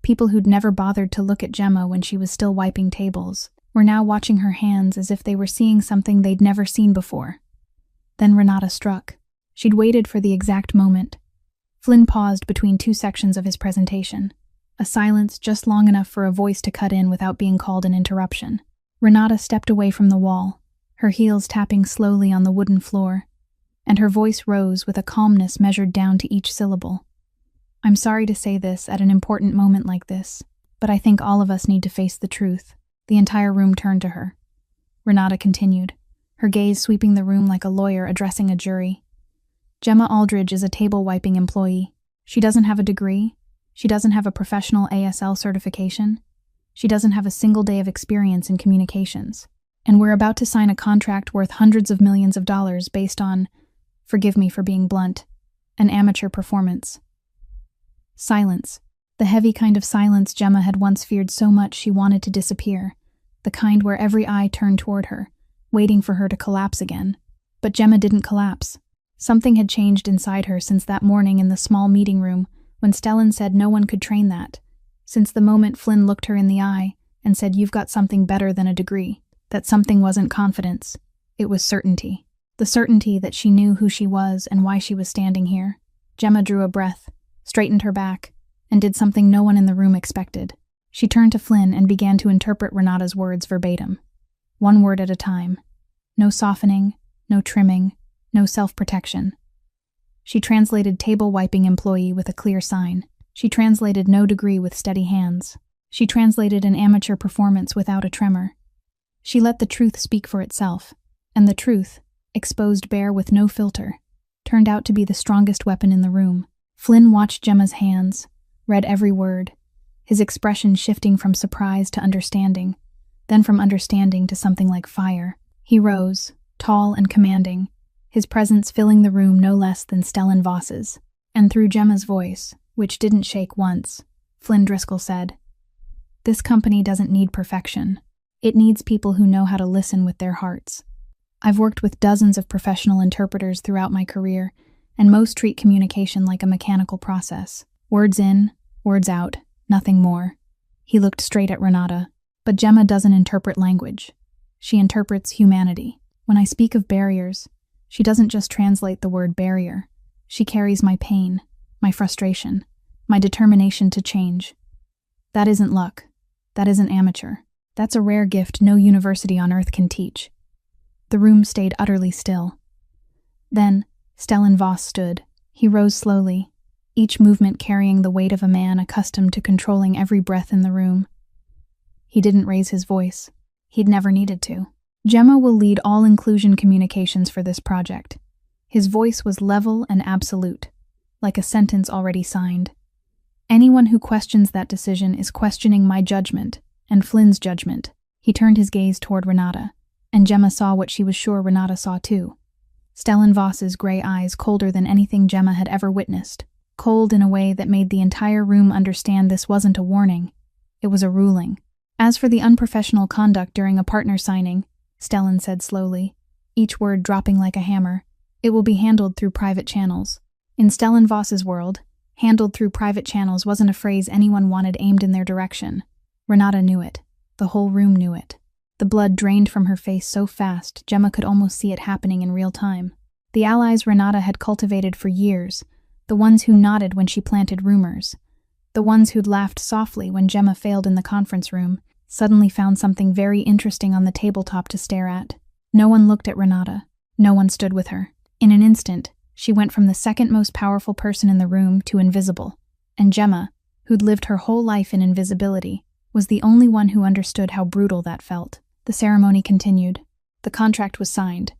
People who'd never bothered to look at Gemma when she was still wiping tables, were now watching her hands as if they were seeing something they'd never seen before. Then Renata struck. She'd waited for the exact moment. Flynn paused between two sections of his presentation, a silence just long enough for a voice to cut in without being called an interruption. Renata stepped away from the wall, her heels tapping slowly on the wooden floor, and her voice rose with a calmness measured down to each syllable. "I'm sorry to say this at an important moment like this, but I think all of us need to face the truth." The entire room turned to her. Renata continued, her gaze sweeping the room like a lawyer addressing a jury. "Gemma Aldridge is a table-wiping employee. She doesn't have a degree. She doesn't have a professional ASL certification. She doesn't have a single day of experience in communications. And we're about to sign a contract worth hundreds of millions of dollars based on, forgive me for being blunt, an amateur performance." Silence. The heavy kind of silence Gemma had once feared so much she wanted to disappear. The kind where every eye turned toward her, waiting for her to collapse again. But Gemma didn't collapse. Something had changed inside her since that morning in the small meeting room when Stellan said no one could train that. Since the moment Flynn looked her in the eye and said, "You've got something better than a degree." That something wasn't confidence. It was certainty. The certainty that she knew who she was and why she was standing here. Gemma drew a breath, straightened her back, and did something no one in the room expected. She turned to Flynn and began to interpret Renata's words verbatim. One word at a time. No softening, no trimming, no self-protection. She translated table-wiping employee with a clear sign. She translated no degree with steady hands. She translated an amateur performance without a tremor. She let the truth speak for itself, and the truth, exposed bare with no filter, turned out to be the strongest weapon in the room. Flynn watched Gemma's hands, read every word, his expression shifting from surprise to understanding, then from understanding to something like fire. He rose, tall and commanding, his presence filling the room no less than Stellan Voss's. And through Gemma's voice, which didn't shake once, Flynn Driscoll said, "This company doesn't need perfection. It needs people who know how to listen with their hearts. I've worked with dozens of professional interpreters throughout my career, and most treat communication like a mechanical process. Words in, words out, nothing more." He looked straight at Renata. "But Gemma doesn't interpret language. She interprets humanity. When I speak of barriers, she doesn't just translate the word barrier. She carries my pain, my frustration, my determination to change. That isn't luck. That isn't amateur. That's a rare gift no university on earth can teach." The room stayed utterly still. Then, Stellan Voss stood. He rose slowly, each movement carrying the weight of a man accustomed to controlling every breath in the room. He didn't raise his voice. He'd never needed to. "Gemma will lead all inclusion communications for this project." His voice was level and absolute, like a sentence already signed. "Anyone who questions that decision is questioning my judgment, and Flynn's judgment." He turned his gaze toward Renata, and Gemma saw what she was sure Renata saw too. Stellan Voss's gray eyes colder than anything Gemma had ever witnessed, cold in a way that made the entire room understand this wasn't a warning, it was a ruling. "As for the unprofessional conduct during a partner signing," Stellan said slowly, each word dropping like a hammer, "it will be handled through private channels." In Stellan Voss's world, handled through private channels wasn't a phrase anyone wanted aimed in their direction. Renata knew it. The whole room knew it. The blood drained from her face so fast, Gemma could almost see it happening in real time. The allies Renata had cultivated for years, the ones who nodded when she planted rumors, the ones who'd laughed softly when Gemma failed in the conference room, suddenly found something very interesting on the tabletop to stare at. No one looked at Renata. No one stood with her. In an instant, she went from the second most powerful person in the room to invisible, and Gemma, who'd lived her whole life in invisibility, was the only one who understood how brutal that felt. The ceremony continued. The contract was signed,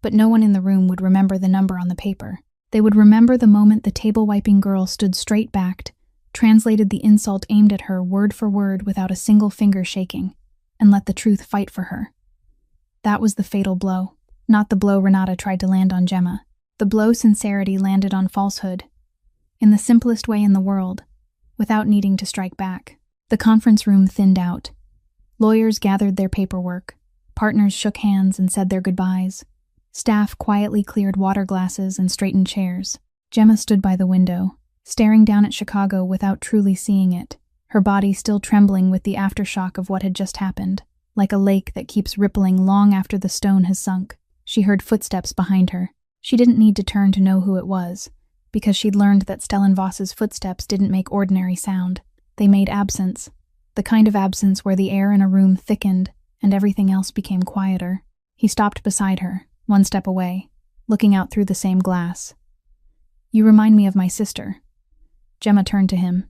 but no one in the room would remember the number on the paper. They would remember the moment the table-wiping girl stood straight-backed, translated the insult aimed at her word for word without a single finger shaking, and let the truth fight for her. That was the fatal blow, not the blow Renata tried to land on Gemma. The blow sincerity landed on falsehood, in the simplest way in the world, without needing to strike back. The conference room thinned out. Lawyers gathered their paperwork. Partners shook hands and said their goodbyes. Staff quietly cleared water glasses and straightened chairs. Gemma stood by the window, staring down at Chicago without truly seeing it, her body still trembling with the aftershock of what had just happened. like a lake that keeps rippling long after the stone has sunk. She heard footsteps behind her. She didn't need to turn to know who it was, because she'd learned that Stellenvoss's footsteps didn't make ordinary sound. They made absence, the kind of absence where the air in a room thickened and everything else became quieter. He stopped beside her, one step away, looking out through the same glass. "You remind me of my sister." Gemma turned to him.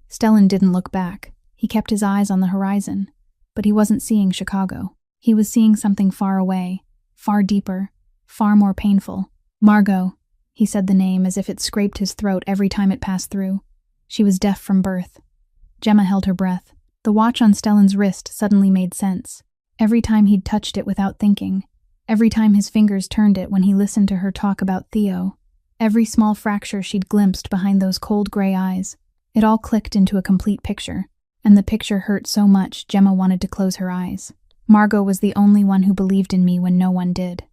Stellan didn't look back. He kept his eyes on the horizon, but he wasn't seeing Chicago. He was seeing something far away, far deeper, far more painful. "Margot," he said the name as if it scraped his throat every time it passed through. She was deaf from birth. Gemma held her breath. The watch on Stellan's wrist suddenly made sense. Every time he'd touched it without thinking, every time his fingers turned it when he listened to her talk about Theo, every small fracture she'd glimpsed behind those cold gray eyes, it all clicked into a complete picture, and the picture hurt so much Gemma wanted to close her eyes. "Margot was the only one who believed in me when no one did."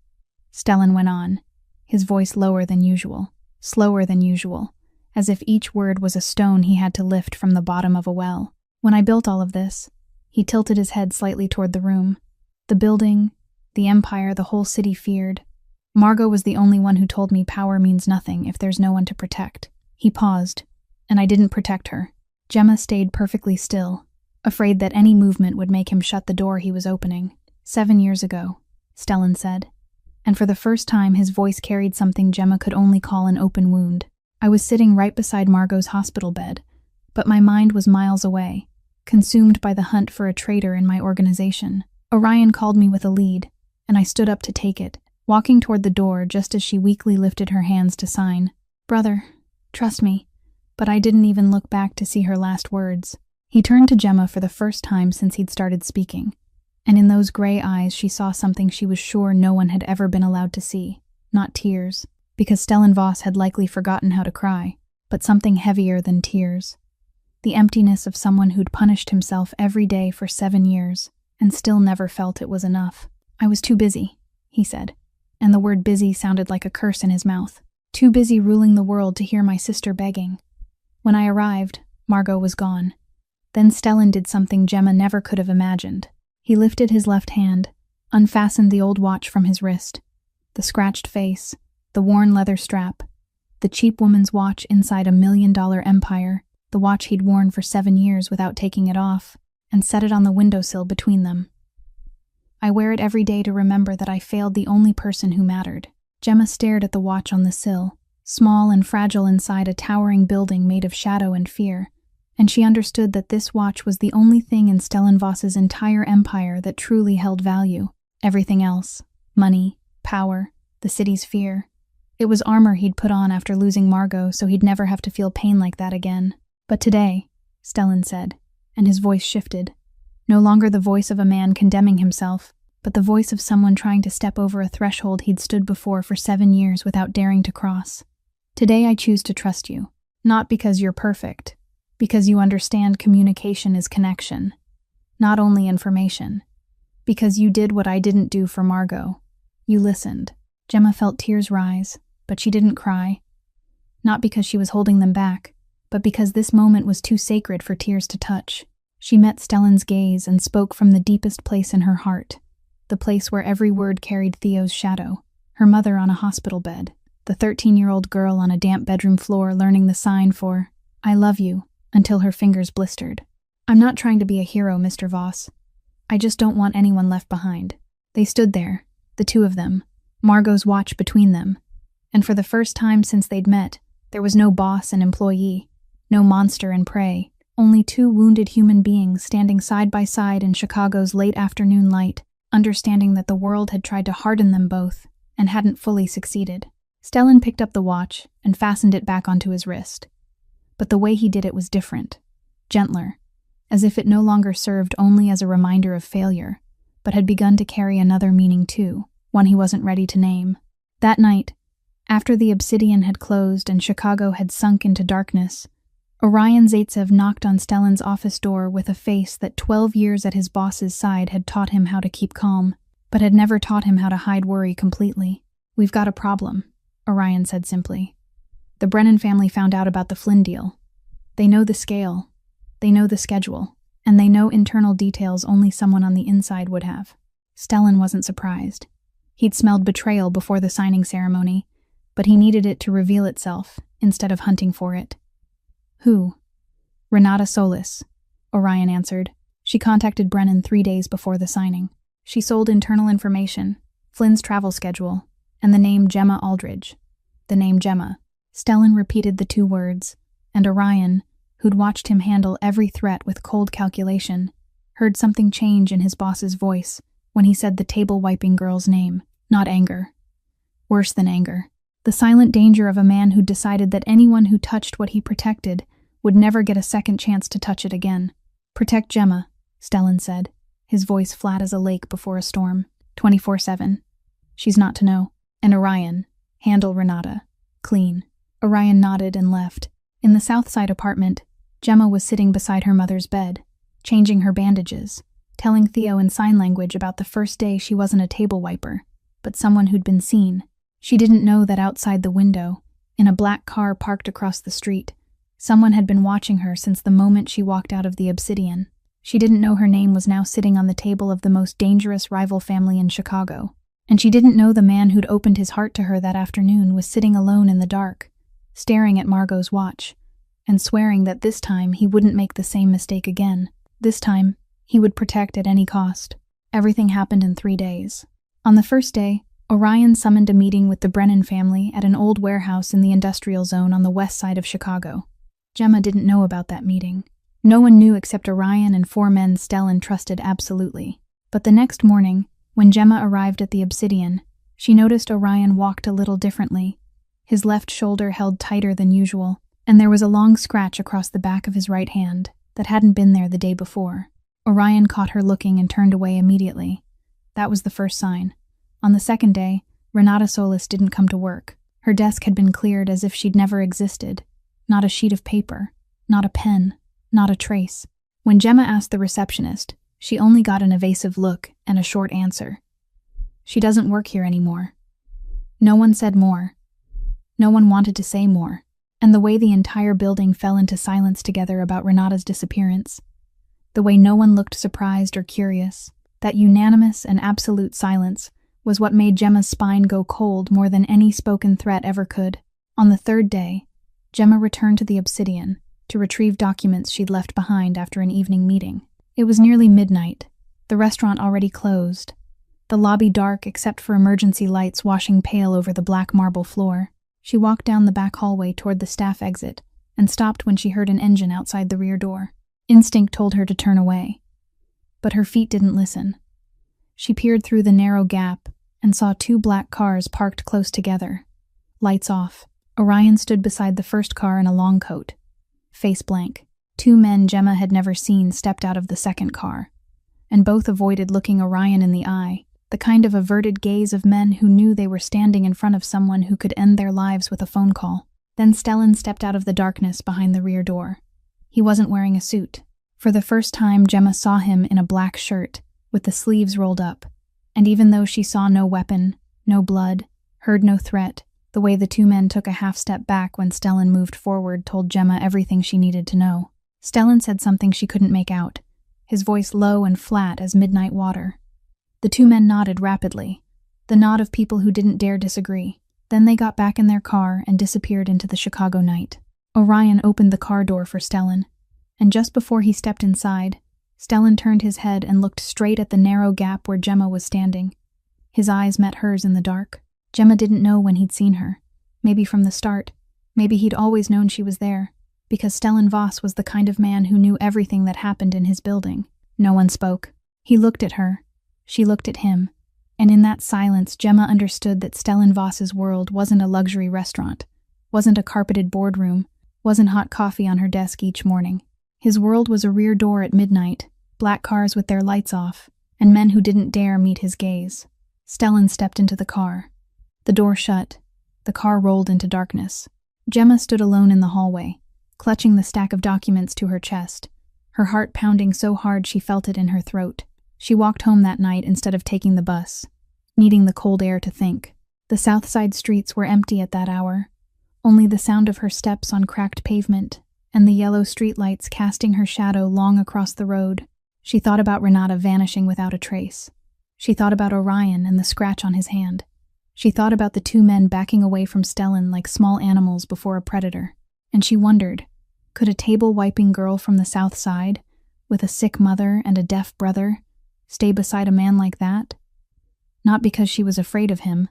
Stellan went on, his voice lower than usual, slower than usual, as if each word was a stone he had to lift from the bottom of a well. "When I built all of this," he tilted his head slightly toward the room, "the building, the empire the whole city feared, Margot was the only one who told me power means nothing if there's no one to protect." He paused, and I didn't protect her. Gemma stayed perfectly still, afraid that any movement would make him shut the door he was opening. "7 years ago," Stellan said, and for the first time his voice carried something Gemma could only call an open wound. "I was sitting right beside Margot's hospital bed, but my mind was miles away, consumed by the hunt for a traitor in my organization. Orion called me with a lead, and I stood up to take it, walking toward the door just as she weakly lifted her hands to sign. Brother, trust me." But I didn't even look back to see her last words. He turned to Gemma for the first time since he'd started speaking, and in those gray eyes she saw something she was sure no one had ever been allowed to see. Not tears, because Stellenvoss had likely forgotten how to cry, but something heavier than tears. The emptiness of someone who'd punished himself every day for 7 years, and still never felt it was enough. "I was too busy," he said, and the word busy sounded like a curse in his mouth. "Too busy ruling the world to hear my sister begging. When I arrived, Margot was gone." Then Stellan did something Gemma never could have imagined. He lifted his left hand, unfastened the old watch from his wrist. The scratched face, the worn leather strap, the cheap woman's watch inside a $1 million empire, the watch he'd worn for 7 years without taking it off, and set it on the windowsill between them. "I wear it every day to remember that I failed the only person who mattered." Gemma stared at the watch on the sill, small and fragile inside a towering building made of shadow and fear, and she understood that this watch was the only thing in Stellenvoss's entire empire that truly held value. Everything else, money, power, the city's fear, it was armor he'd put on after losing Margot so he'd never have to feel pain like that again. "But today," Stellan said, and his voice shifted. No longer the voice of a man condemning himself, but the voice of someone trying to step over a threshold he'd stood before for 7 years without daring to cross. "Today I choose to trust you, not because you're perfect, because you understand communication is connection, not only information. Because you did what I didn't do for Margot. You listened." Gemma felt tears rise, but she didn't cry. Not because she was holding them back, but because this moment was too sacred for tears to touch. She met Stellan's gaze and spoke from the deepest place in her heart, the place where every word carried Theo's shadow, her mother on a hospital bed, the 13-year-old girl on a damp bedroom floor learning the sign for "I love you" until her fingers blistered. "I'm not trying to be a hero, Mr. Voss. I just don't want anyone left behind." They stood there, the two of them, Margot's watch between them, and for the first time since they'd met, there was no boss and employee, no monster and prey, only two wounded human beings standing side by side in Chicago's late afternoon light, understanding that the world had tried to harden them both and hadn't fully succeeded. Stellan picked up the watch and fastened it back onto his wrist. But the way he did it was different, gentler, as if it no longer served only as a reminder of failure, but had begun to carry another meaning too, one he wasn't ready to name. That night, after the obsidian had closed and Chicago had sunk into darkness, Orion Zaitsev knocked on Stellan's office door with a face that 12 years at his boss's side had taught him how to keep calm, but had never taught him how to hide worry completely. "We've got a problem," Orion said simply. "The Brennan family found out about the Flynn deal. They know the scale. They know the schedule. and they know internal details only someone on the inside would have. Stellan wasn't surprised. He'd smelled betrayal before the signing ceremony, but he needed it to reveal itself instead of hunting for it. Who? Renata Solis, Orion answered. She contacted Brennan 3 days before the signing. She sold internal information, Flynn's travel schedule, and the name Gemma Aldridge. The name Gemma. Stellan repeated the 2 words, and Orion, who'd watched him handle every threat with cold calculation, heard something change in his boss's voice when he said the table-wiping girl's name, not anger. Worse than anger. The silent danger of a man who'd decided that anyone who touched what he protected would never get a second chance to touch it again. Protect Gemma, Stellan said, his voice flat as a lake before a storm, 24/7. She's not to know. And Orion, handle Renata. Clean. Orion nodded and left. In the Southside apartment, Gemma was sitting beside her mother's bed, changing her bandages, telling Theo in sign language about the first day she wasn't a table wiper, but someone who'd been seen. She didn't know that outside the window, in a black car parked across the street, someone had been watching her since the moment she walked out of the Obsidian. She didn't know her name was now sitting on the table of the most dangerous rival family in Chicago. And she didn't know the man who'd opened his heart to her that afternoon was sitting alone in the dark, staring at Margot's watch, and swearing that this time he wouldn't make the same mistake again. This time, he would protect at any cost. Everything happened in 3 days. On the first day, Orion summoned a meeting with the Brennan family at an old warehouse in the industrial zone on the west side of Chicago. Gemma didn't know about that meeting. No one knew except Orion and 4 men Stellan trusted absolutely. But the next morning, when Gemma arrived at the Obsidian, she noticed Orion walked a little differently. His left shoulder held tighter than usual, and there was a long scratch across the back of his right hand that hadn't been there the day before. Orion caught her looking and turned away immediately. That was the first sign. On the second day, Renata Solis didn't come to work. Her desk had been cleared as if she'd never existed. Not a sheet of paper, not a pen, not a trace. When Gemma asked the receptionist, she only got an evasive look and a short answer. She doesn't work here anymore. No one said more. No one wanted to say more. And the way the entire building fell into silence together about Renata's disappearance, the way no one looked surprised or curious, that unanimous and absolute silence was what made Gemma's spine go cold more than any spoken threat ever could. On the third day, Gemma returned to the Obsidian to retrieve documents she'd left behind after an evening meeting. It was nearly midnight, the restaurant already closed, the lobby dark except for emergency lights washing pale over the black marble floor. She walked down the back hallway toward the staff exit and stopped when she heard an engine outside the rear door. Instinct told her to turn away, but her feet didn't listen. She peered through the narrow gap and saw 2 black cars parked close together. Lights off. Orion stood beside the first car in a long coat, face blank. 2 men Gemma had never seen stepped out of the second car, and both avoided looking Orion in the eye, the kind of averted gaze of men who knew they were standing in front of someone who could end their lives with a phone call. Then Stellan stepped out of the darkness behind the rear door. He wasn't wearing a suit. For the first time, Gemma saw him in a black shirt, with the sleeves rolled up, and even though she saw no weapon, no blood, heard no threat, the way the 2 men took a half step back when Stellan moved forward told Gemma everything she needed to know. Stellan said something she couldn't make out, his voice low and flat as midnight water. The 2 men nodded rapidly, the nod of people who didn't dare disagree. Then they got back in their car and disappeared into the Chicago night. Orion opened the car door for Stellan, and just before he stepped inside, Stellan turned his head and looked straight at the narrow gap where Gemma was standing. His eyes met hers in the dark. Gemma didn't know when he'd seen her. Maybe from the start. Maybe he'd always known she was there, because Stellan Voss was the kind of man who knew everything that happened in his building. No one spoke. He looked at her. She looked at him. And in that silence, Gemma understood that Stellan Voss's world wasn't a luxury restaurant, wasn't a carpeted boardroom, wasn't hot coffee on her desk each morning. His world was a rear door at midnight, black cars with their lights off, and men who didn't dare meet his gaze. Stellan stepped into the car. The door shut. The car rolled into darkness. Gemma stood alone in the hallway, clutching the stack of documents to her chest, her heart pounding so hard she felt it in her throat. She walked home that night instead of taking the bus, needing the cold air to think. The South Side streets were empty at that hour, only the sound of her steps on cracked pavement and the yellow streetlights casting her shadow long across the road. She thought about Renata vanishing without a trace. She thought about Orion and the scratch on his hand. She thought about the two men backing away from Stellan like small animals before a predator. And she wondered, could a table-wiping girl from the South Side, with a sick mother and a deaf brother, stay beside a man like that? Not because she was afraid of him,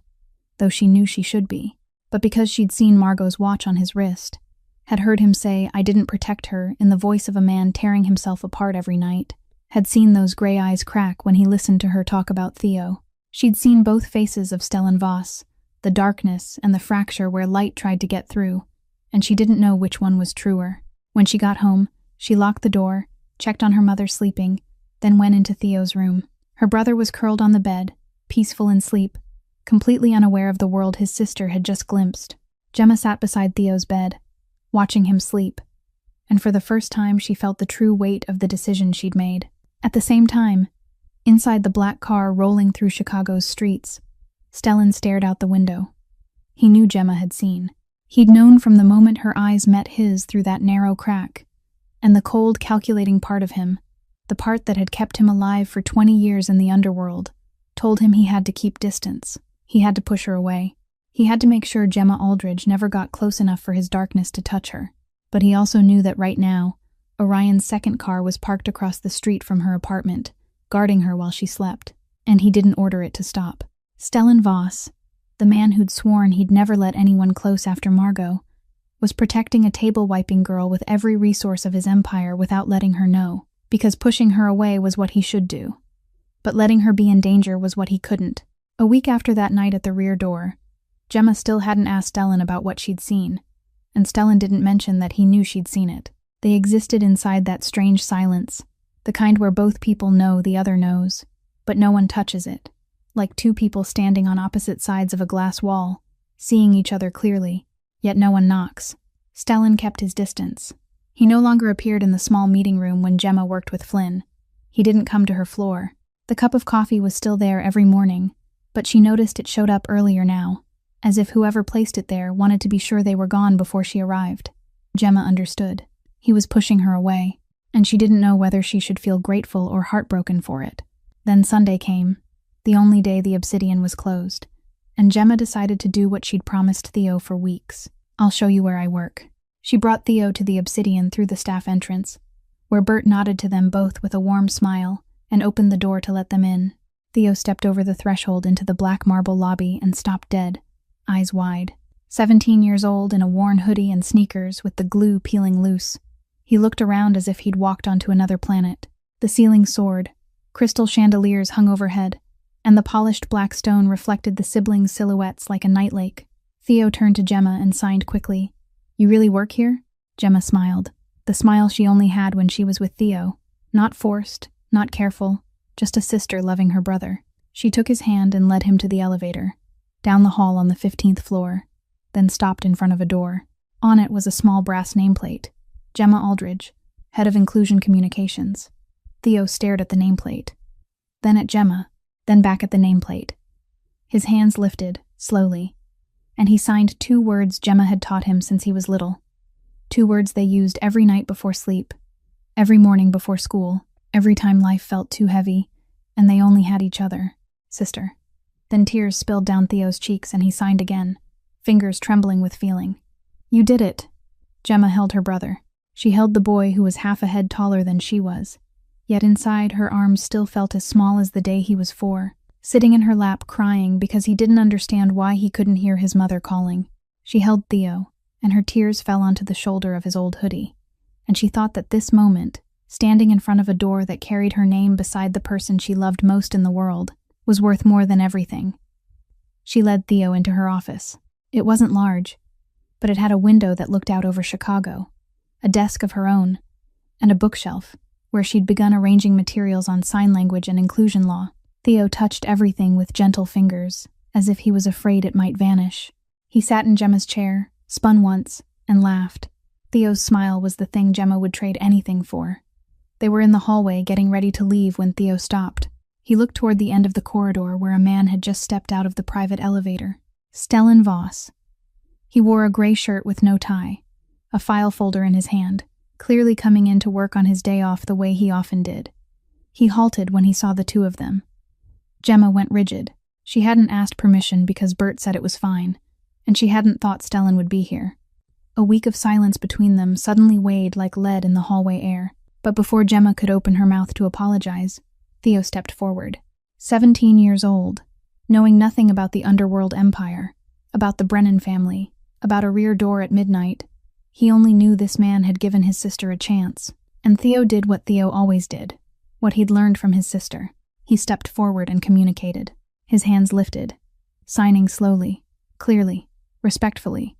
though she knew she should be, but because she'd seen Margot's watch on his wrist, had heard him say, "I didn't protect her," in the voice of a man tearing himself apart every night, had seen those gray eyes crack when he listened to her talk about Theo. She'd seen both faces of Stellan Voss, the darkness and the fracture where light tried to get through, and she didn't know which one was truer. When she got home, she locked the door, checked on her mother sleeping, then went into Theo's room. Her brother was curled on the bed, peaceful in sleep, completely unaware of the world his sister had just glimpsed. Gemma sat beside Theo's bed, watching him sleep, and for the first time she felt the true weight of the decision she'd made. At the same time, inside the black car rolling through Chicago's streets, Stellan stared out the window. He knew Gemma had seen. He'd known from the moment her eyes met his through that narrow crack, and the cold, calculating part of him, the part that had kept him alive for 20 years in the underworld, told him he had to keep distance. He had to push her away. He had to make sure Gemma Aldridge never got close enough for his darkness to touch her. But he also knew that right now, Orion's second car was parked across the street from her apartment, guarding her while she slept, and he didn't order it to stop. Stellan Voss, the man who'd sworn he'd never let anyone close after Margot, was protecting a table-wiping girl with every resource of his empire without letting her know, because pushing her away was what he should do. But letting her be in danger was what he couldn't. A week after that night at the rear door, Gemma still hadn't asked Stellan about what she'd seen, and Stellan didn't mention that he knew she'd seen it. They existed inside that strange silence, the kind where both people know the other knows, but no one touches it, like two people standing on opposite sides of a glass wall, seeing each other clearly, yet no one knocks. Stellan kept his distance. He no longer appeared in the small meeting room when Gemma worked with Flynn. He didn't come to her floor. The cup of coffee was still there every morning, but she noticed it showed up earlier now, as if whoever placed it there wanted to be sure they were gone before she arrived. Gemma understood. He was pushing her away, and she didn't know whether she should feel grateful or heartbroken for it. Then Sunday came, the only day the Obsidian was closed, and Gemma decided to do what she'd promised Theo for weeks. "I'll show you where I work." She brought Theo to the Obsidian through the staff entrance, where Bert nodded to them both with a warm smile and opened the door to let them in. Theo stepped over the threshold into the black marble lobby and stopped dead, eyes wide. 17 years old in a worn hoodie and sneakers with the glue peeling loose. He looked around as if he'd walked onto another planet. The ceiling soared, crystal chandeliers hung overhead, and the polished black stone reflected the siblings' silhouettes like a night lake. Theo turned to Gemma and signed quickly. "You really work here?" Gemma smiled, the smile she only had when she was with Theo. Not forced, not careful, just a sister loving her brother. She took his hand and led him to the elevator, down the hall on the 15th floor, then stopped in front of a door. On it was a small brass nameplate. Gemma Aldridge, Head of Inclusion Communications. Theo stared at the nameplate, then at Gemma, then back at the nameplate. His hands lifted, slowly, and he signed 2 words Gemma had taught him since he was little. 2 words they used every night before sleep, every morning before school, every time life felt too heavy, and they only had each other. "Sister." Then tears spilled down Theo's cheeks and he signed again, fingers trembling with feeling. "You did it." Gemma held her brother. She held the boy who was half a head taller than she was, yet inside her arms still felt as small as the day he was 4, sitting in her lap crying because he didn't understand why he couldn't hear his mother calling. She held Theo, and her tears fell onto the shoulder of his old hoodie, and she thought that this moment, standing in front of a door that carried her name beside the person she loved most in the world, was worth more than everything. She led Theo into her office. It wasn't large, but it had a window that looked out over Chicago, a desk of her own, and a bookshelf where she'd begun arranging materials on sign language and inclusion law. Theo touched everything with gentle fingers, as if he was afraid it might vanish. He sat in Gemma's chair, spun once, and laughed. Theo's smile was the thing Gemma would trade anything for. They were in the hallway getting ready to leave when Theo stopped. He looked toward the end of the corridor where a man had just stepped out of the private elevator. Stellan Voss. He wore a gray shirt with no tie, a file folder in his hand, clearly coming in to work on his day off the way he often did. He halted when he saw the two of them. Gemma went rigid. She hadn't asked permission because Bert said it was fine, and she hadn't thought Stellan would be here. A week of silence between them suddenly weighed like lead in the hallway air, but before Gemma could open her mouth to apologize, Theo stepped forward. 17 years old, knowing nothing about the underworld empire, about the Brennan family, about a rear door at midnight. He only knew this man had given his sister a chance, and Theo did what Theo always did, what he'd learned from his sister. He stepped forward and communicated, his hands lifted, signing slowly, clearly, respectfully,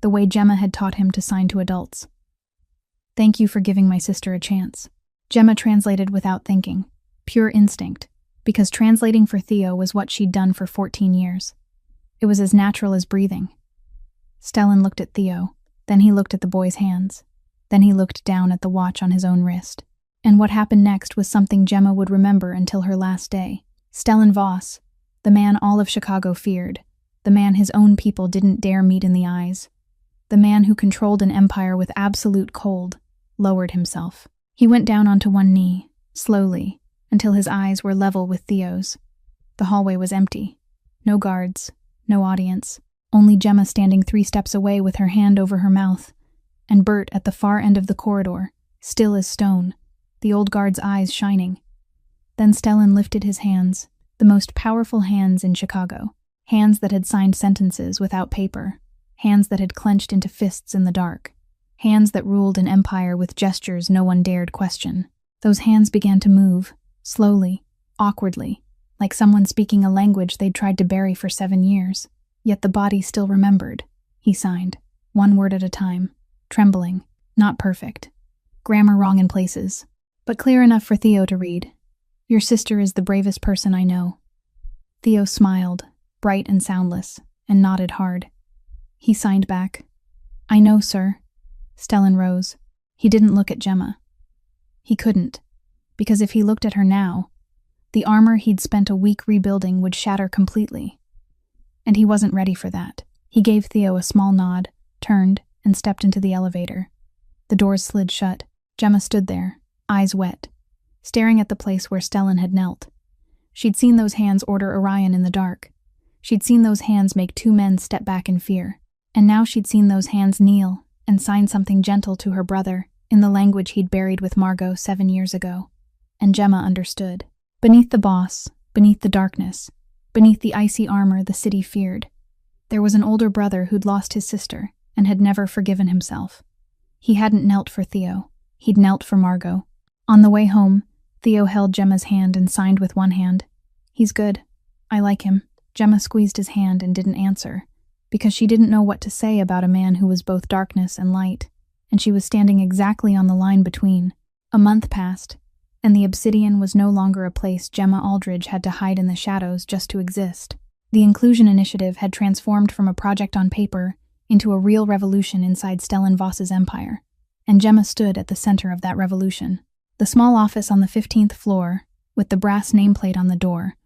the way Gemma had taught him to sign to adults. "Thank you for giving my sister a chance." Gemma translated without thinking, pure instinct, because translating for Theo was what she'd done for 14 years. It was as natural as breathing. Stellan looked at Theo, then he looked at the boy's hands, then he looked down at the watch on his own wrist. And what happened next was something Gemma would remember until her last day. Stellan Voss, the man all of Chicago feared, the man his own people didn't dare meet in the eyes, the man who controlled an empire with absolute cold, lowered himself. He went down onto one knee, slowly, until his eyes were level with Theo's. The hallway was empty. No guards, no audience, only Gemma standing 3 steps away with her hand over her mouth, and Bert at the far end of the corridor, still as stone, the old guard's eyes shining. Then Stellan lifted his hands, the most powerful hands in Chicago, hands that had signed sentences without paper, hands that had clenched into fists in the dark, hands that ruled an empire with gestures no one dared question. Those hands began to move, slowly, awkwardly, like someone speaking a language they'd tried to bury for 7 years. Yet the body still remembered. He signed, one word at a time, trembling, not perfect, grammar wrong in places, but clear enough for Theo to read. "Your sister is the bravest person I know." Theo smiled, bright and soundless, and nodded hard. He signed back, "I know, sir." Stellan rose. He didn't look at Gemma. He couldn't, because if he looked at her now, the armor he'd spent a week rebuilding would shatter completely. And he wasn't ready for that. He gave Theo a small nod, turned, and stepped into the elevator. The doors slid shut. Gemma stood there, eyes wet, staring at the place where Stellan had knelt. She'd seen those hands order Orion in the dark. She'd seen those hands make 2 men step back in fear. And now she'd seen those hands kneel and sign something gentle to her brother in the language he'd buried with Margot 7 years ago. And Gemma understood. Beneath the boss, beneath the darkness, beneath the icy armor the city feared, there was an older brother who'd lost his sister and had never forgiven himself. He hadn't knelt for Theo. He'd knelt for Margot. On the way home, Theo held Gemma's hand and signed with one hand. "He's good. I like him." Gemma squeezed his hand and didn't answer, because she didn't know what to say about a man who was both darkness and light, and she was standing exactly on the line between. A month passed, and the Obsidian was no longer a place Gemma Aldridge had to hide in the shadows just to exist. The Inclusion Initiative had transformed from a project on paper into a real revolution inside Stellan Voss's empire, and Gemma stood at the center of that revolution. The small office on the 15th floor, with the brass nameplate on the door,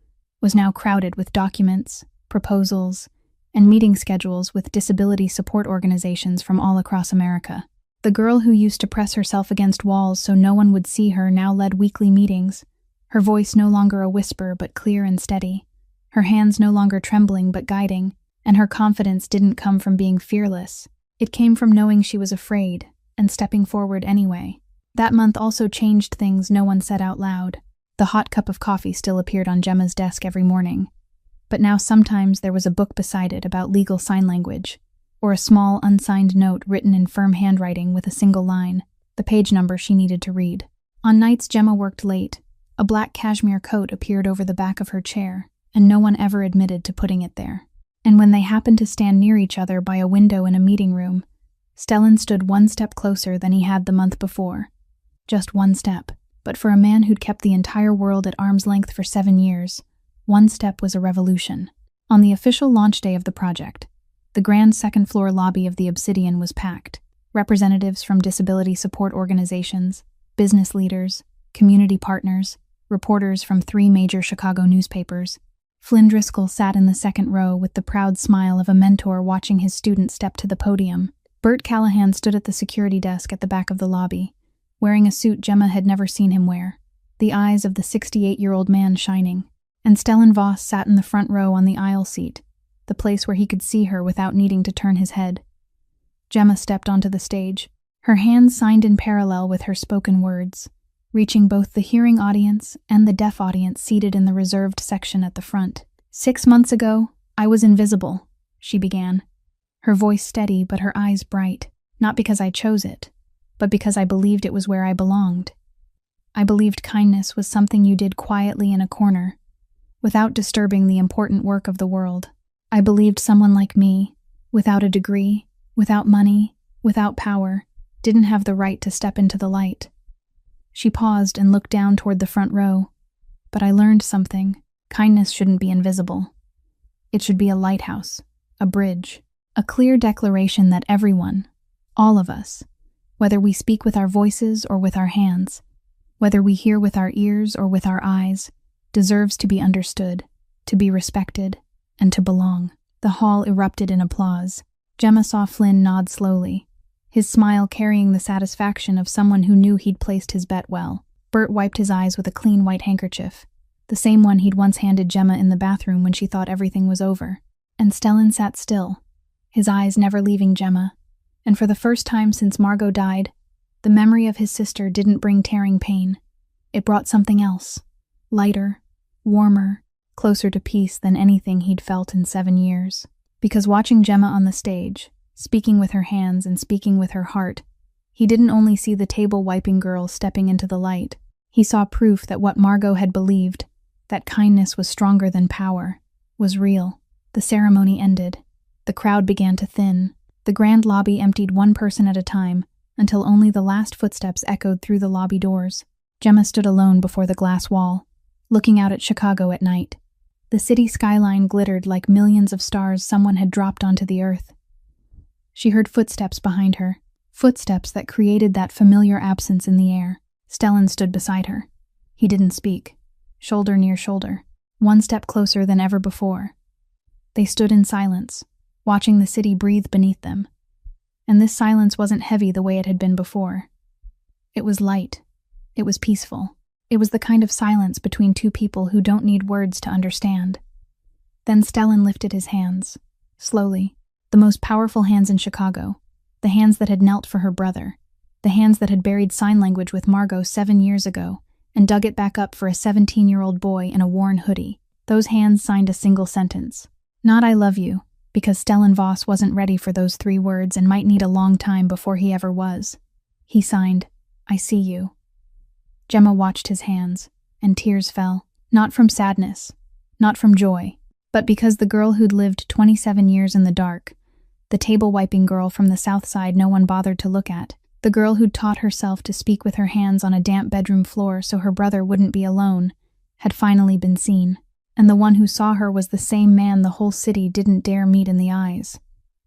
was now crowded with documents, proposals, and meeting schedules with disability support organizations from all across America. The girl who used to press herself against walls so no one would see her now led weekly meetings, her voice no longer a whisper but clear and steady, her hands no longer trembling but guiding, and her confidence didn't come from being fearless. It came from knowing she was afraid and stepping forward anyway. That month also changed things no one said out loud. The hot cup of coffee still appeared on Gemma's desk every morning, but now sometimes there was a book beside it about legal sign language, or a small, unsigned note written in firm handwriting with a single line, the page number she needed to read. On nights Gemma worked late, a black cashmere coat appeared over the back of her chair, and no one ever admitted to putting it there. And when they happened to stand near each other by a window in a meeting room, Stellan stood 1 step closer than he had the month before. Just 1 step. But for a man who'd kept the entire world at arm's length for 7 years, 1 step was a revolution. On the official launch day of the project, the grand second-floor lobby of the Obsidian was packed. Representatives from disability support organizations, business leaders, community partners, reporters from 3 major Chicago newspapers. Flynn Driscoll sat in the second row with the proud smile of a mentor watching his student step to the podium, Bert Callahan stood at the security desk at the back of the lobby, wearing a suit Gemma had never seen him wear, the eyes of the 68-year-old man shining. And Stellan Voss sat in the front row on the aisle seat, the place where he could see her without needing to turn his head. Gemma stepped onto the stage, her hands signed in parallel with her spoken words, reaching both the hearing audience and the deaf audience seated in the reserved section at the front. 6 months ago, I was invisible, she began, her voice steady but her eyes bright, not because I chose it, but because I believed it was where I belonged. I believed kindness was something you did quietly in a corner, without disturbing the important work of the world. I believed someone like me, without a degree, without money, without power, didn't have the right to step into the light. She paused and looked down toward the front row. But I learned something. Kindness shouldn't be invisible. It should be a lighthouse, a bridge, a clear declaration that everyone, all of us, whether we speak with our voices or with our hands, whether we hear with our ears or with our eyes, deserves to be understood, to be respected, and to belong. The hall erupted in applause. Gemma saw Flynn nod slowly, his smile carrying the satisfaction of someone who knew he'd placed his bet well. Bert wiped his eyes with a clean white handkerchief, the same one he'd once handed Gemma in the bathroom when she thought everything was over. And Stellan sat still, his eyes never leaving Gemma, and for the first time since Margot died, the memory of his sister didn't bring tearing pain. It brought something else, lighter, warmer, closer to peace than anything he'd felt in 7 years. Because watching Gemma on the stage, speaking with her hands and speaking with her heart, he didn't only see the table-wiping girl stepping into the light, he saw proof that what Margot had believed, that kindness was stronger than power, was real. The ceremony ended. The crowd began to thin. The grand lobby emptied one person at a time, until only the last footsteps echoed through the lobby doors. Gemma stood alone before the glass wall, looking out at Chicago at night. The city skyline glittered like millions of stars someone had dropped onto the earth. She heard footsteps behind her, footsteps that created that familiar absence in the air. Stellan stood beside her. He didn't speak, shoulder near shoulder, one step closer than ever before. They stood in silence, watching the city breathe beneath them. And this silence wasn't heavy the way it had been before. It was light. It was peaceful. It was the kind of silence between two people who don't need words to understand. Then Stellan lifted his hands, slowly, the most powerful hands in Chicago, the hands that had knelt for her brother, the hands that had buried sign language with Margot 7 years ago and dug it back up for a 17-year-old boy in a worn hoodie. Those hands signed a single sentence. Not "I love you," because Stellan Voss wasn't ready for those 3 words and might need a long time before he ever was. He signed, "I see you." Gemma watched his hands, and tears fell, not from sadness, not from joy, but because the girl who'd lived 27 years in the dark, the table-wiping girl from the South Side no one bothered to look at, the girl who'd taught herself to speak with her hands on a damp bedroom floor so her brother wouldn't be alone, had finally been seen. And the one who saw her was the same man the whole city didn't dare meet in the eyes.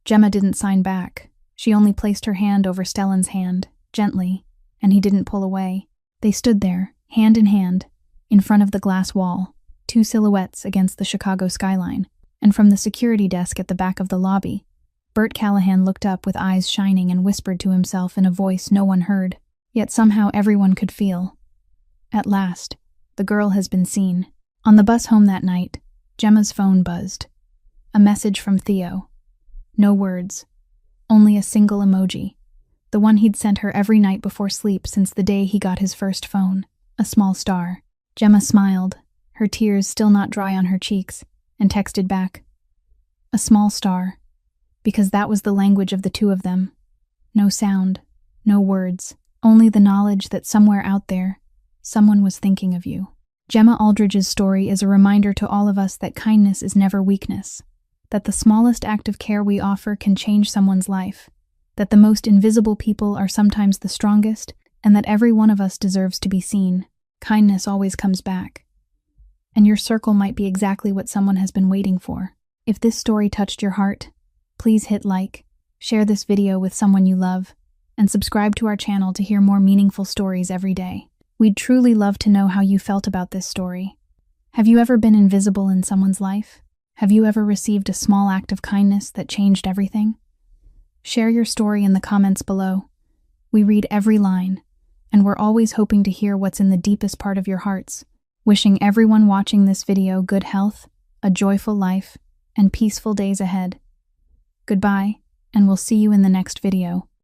Gemma didn't sign back. She only placed her hand over Stellan's hand, gently, and he didn't pull away. They stood there, hand in hand, in front of the glass wall, 2 silhouettes against the Chicago skyline, and from the security desk at the back of the lobby, Bert Callahan looked up with eyes shining and whispered to himself in a voice no one heard, yet somehow everyone could feel. At last, the girl has been seen. On the bus home that night, Gemma's phone buzzed. A message from Theo. No words, only a single emoji, the one he'd sent her every night before sleep since the day he got his first phone, a small star. Gemma smiled, her tears still not dry on her cheeks, and texted back, "A small star," because that was the language of the 2 of them. No sound, no words, only the knowledge that somewhere out there, someone was thinking of you. Gemma Aldridge's story is a reminder to all of us that kindness is never weakness, that the smallest act of care we offer can change someone's life, that the most invisible people are sometimes the strongest, and that every one of us deserves to be seen. Kindness always comes back. And your circle might be exactly what someone has been waiting for. If this story touched your heart, please hit like, share this video with someone you love, and subscribe to our channel to hear more meaningful stories every day. We'd truly love to know how you felt about this story. Have you ever been invisible in someone's life? Have you ever received a small act of kindness that changed everything? Share your story in the comments below. We read every line, and we're always hoping to hear what's in the deepest part of your hearts. Wishing everyone watching this video good health, a joyful life, and peaceful days ahead. Goodbye, and we'll see you in the next video.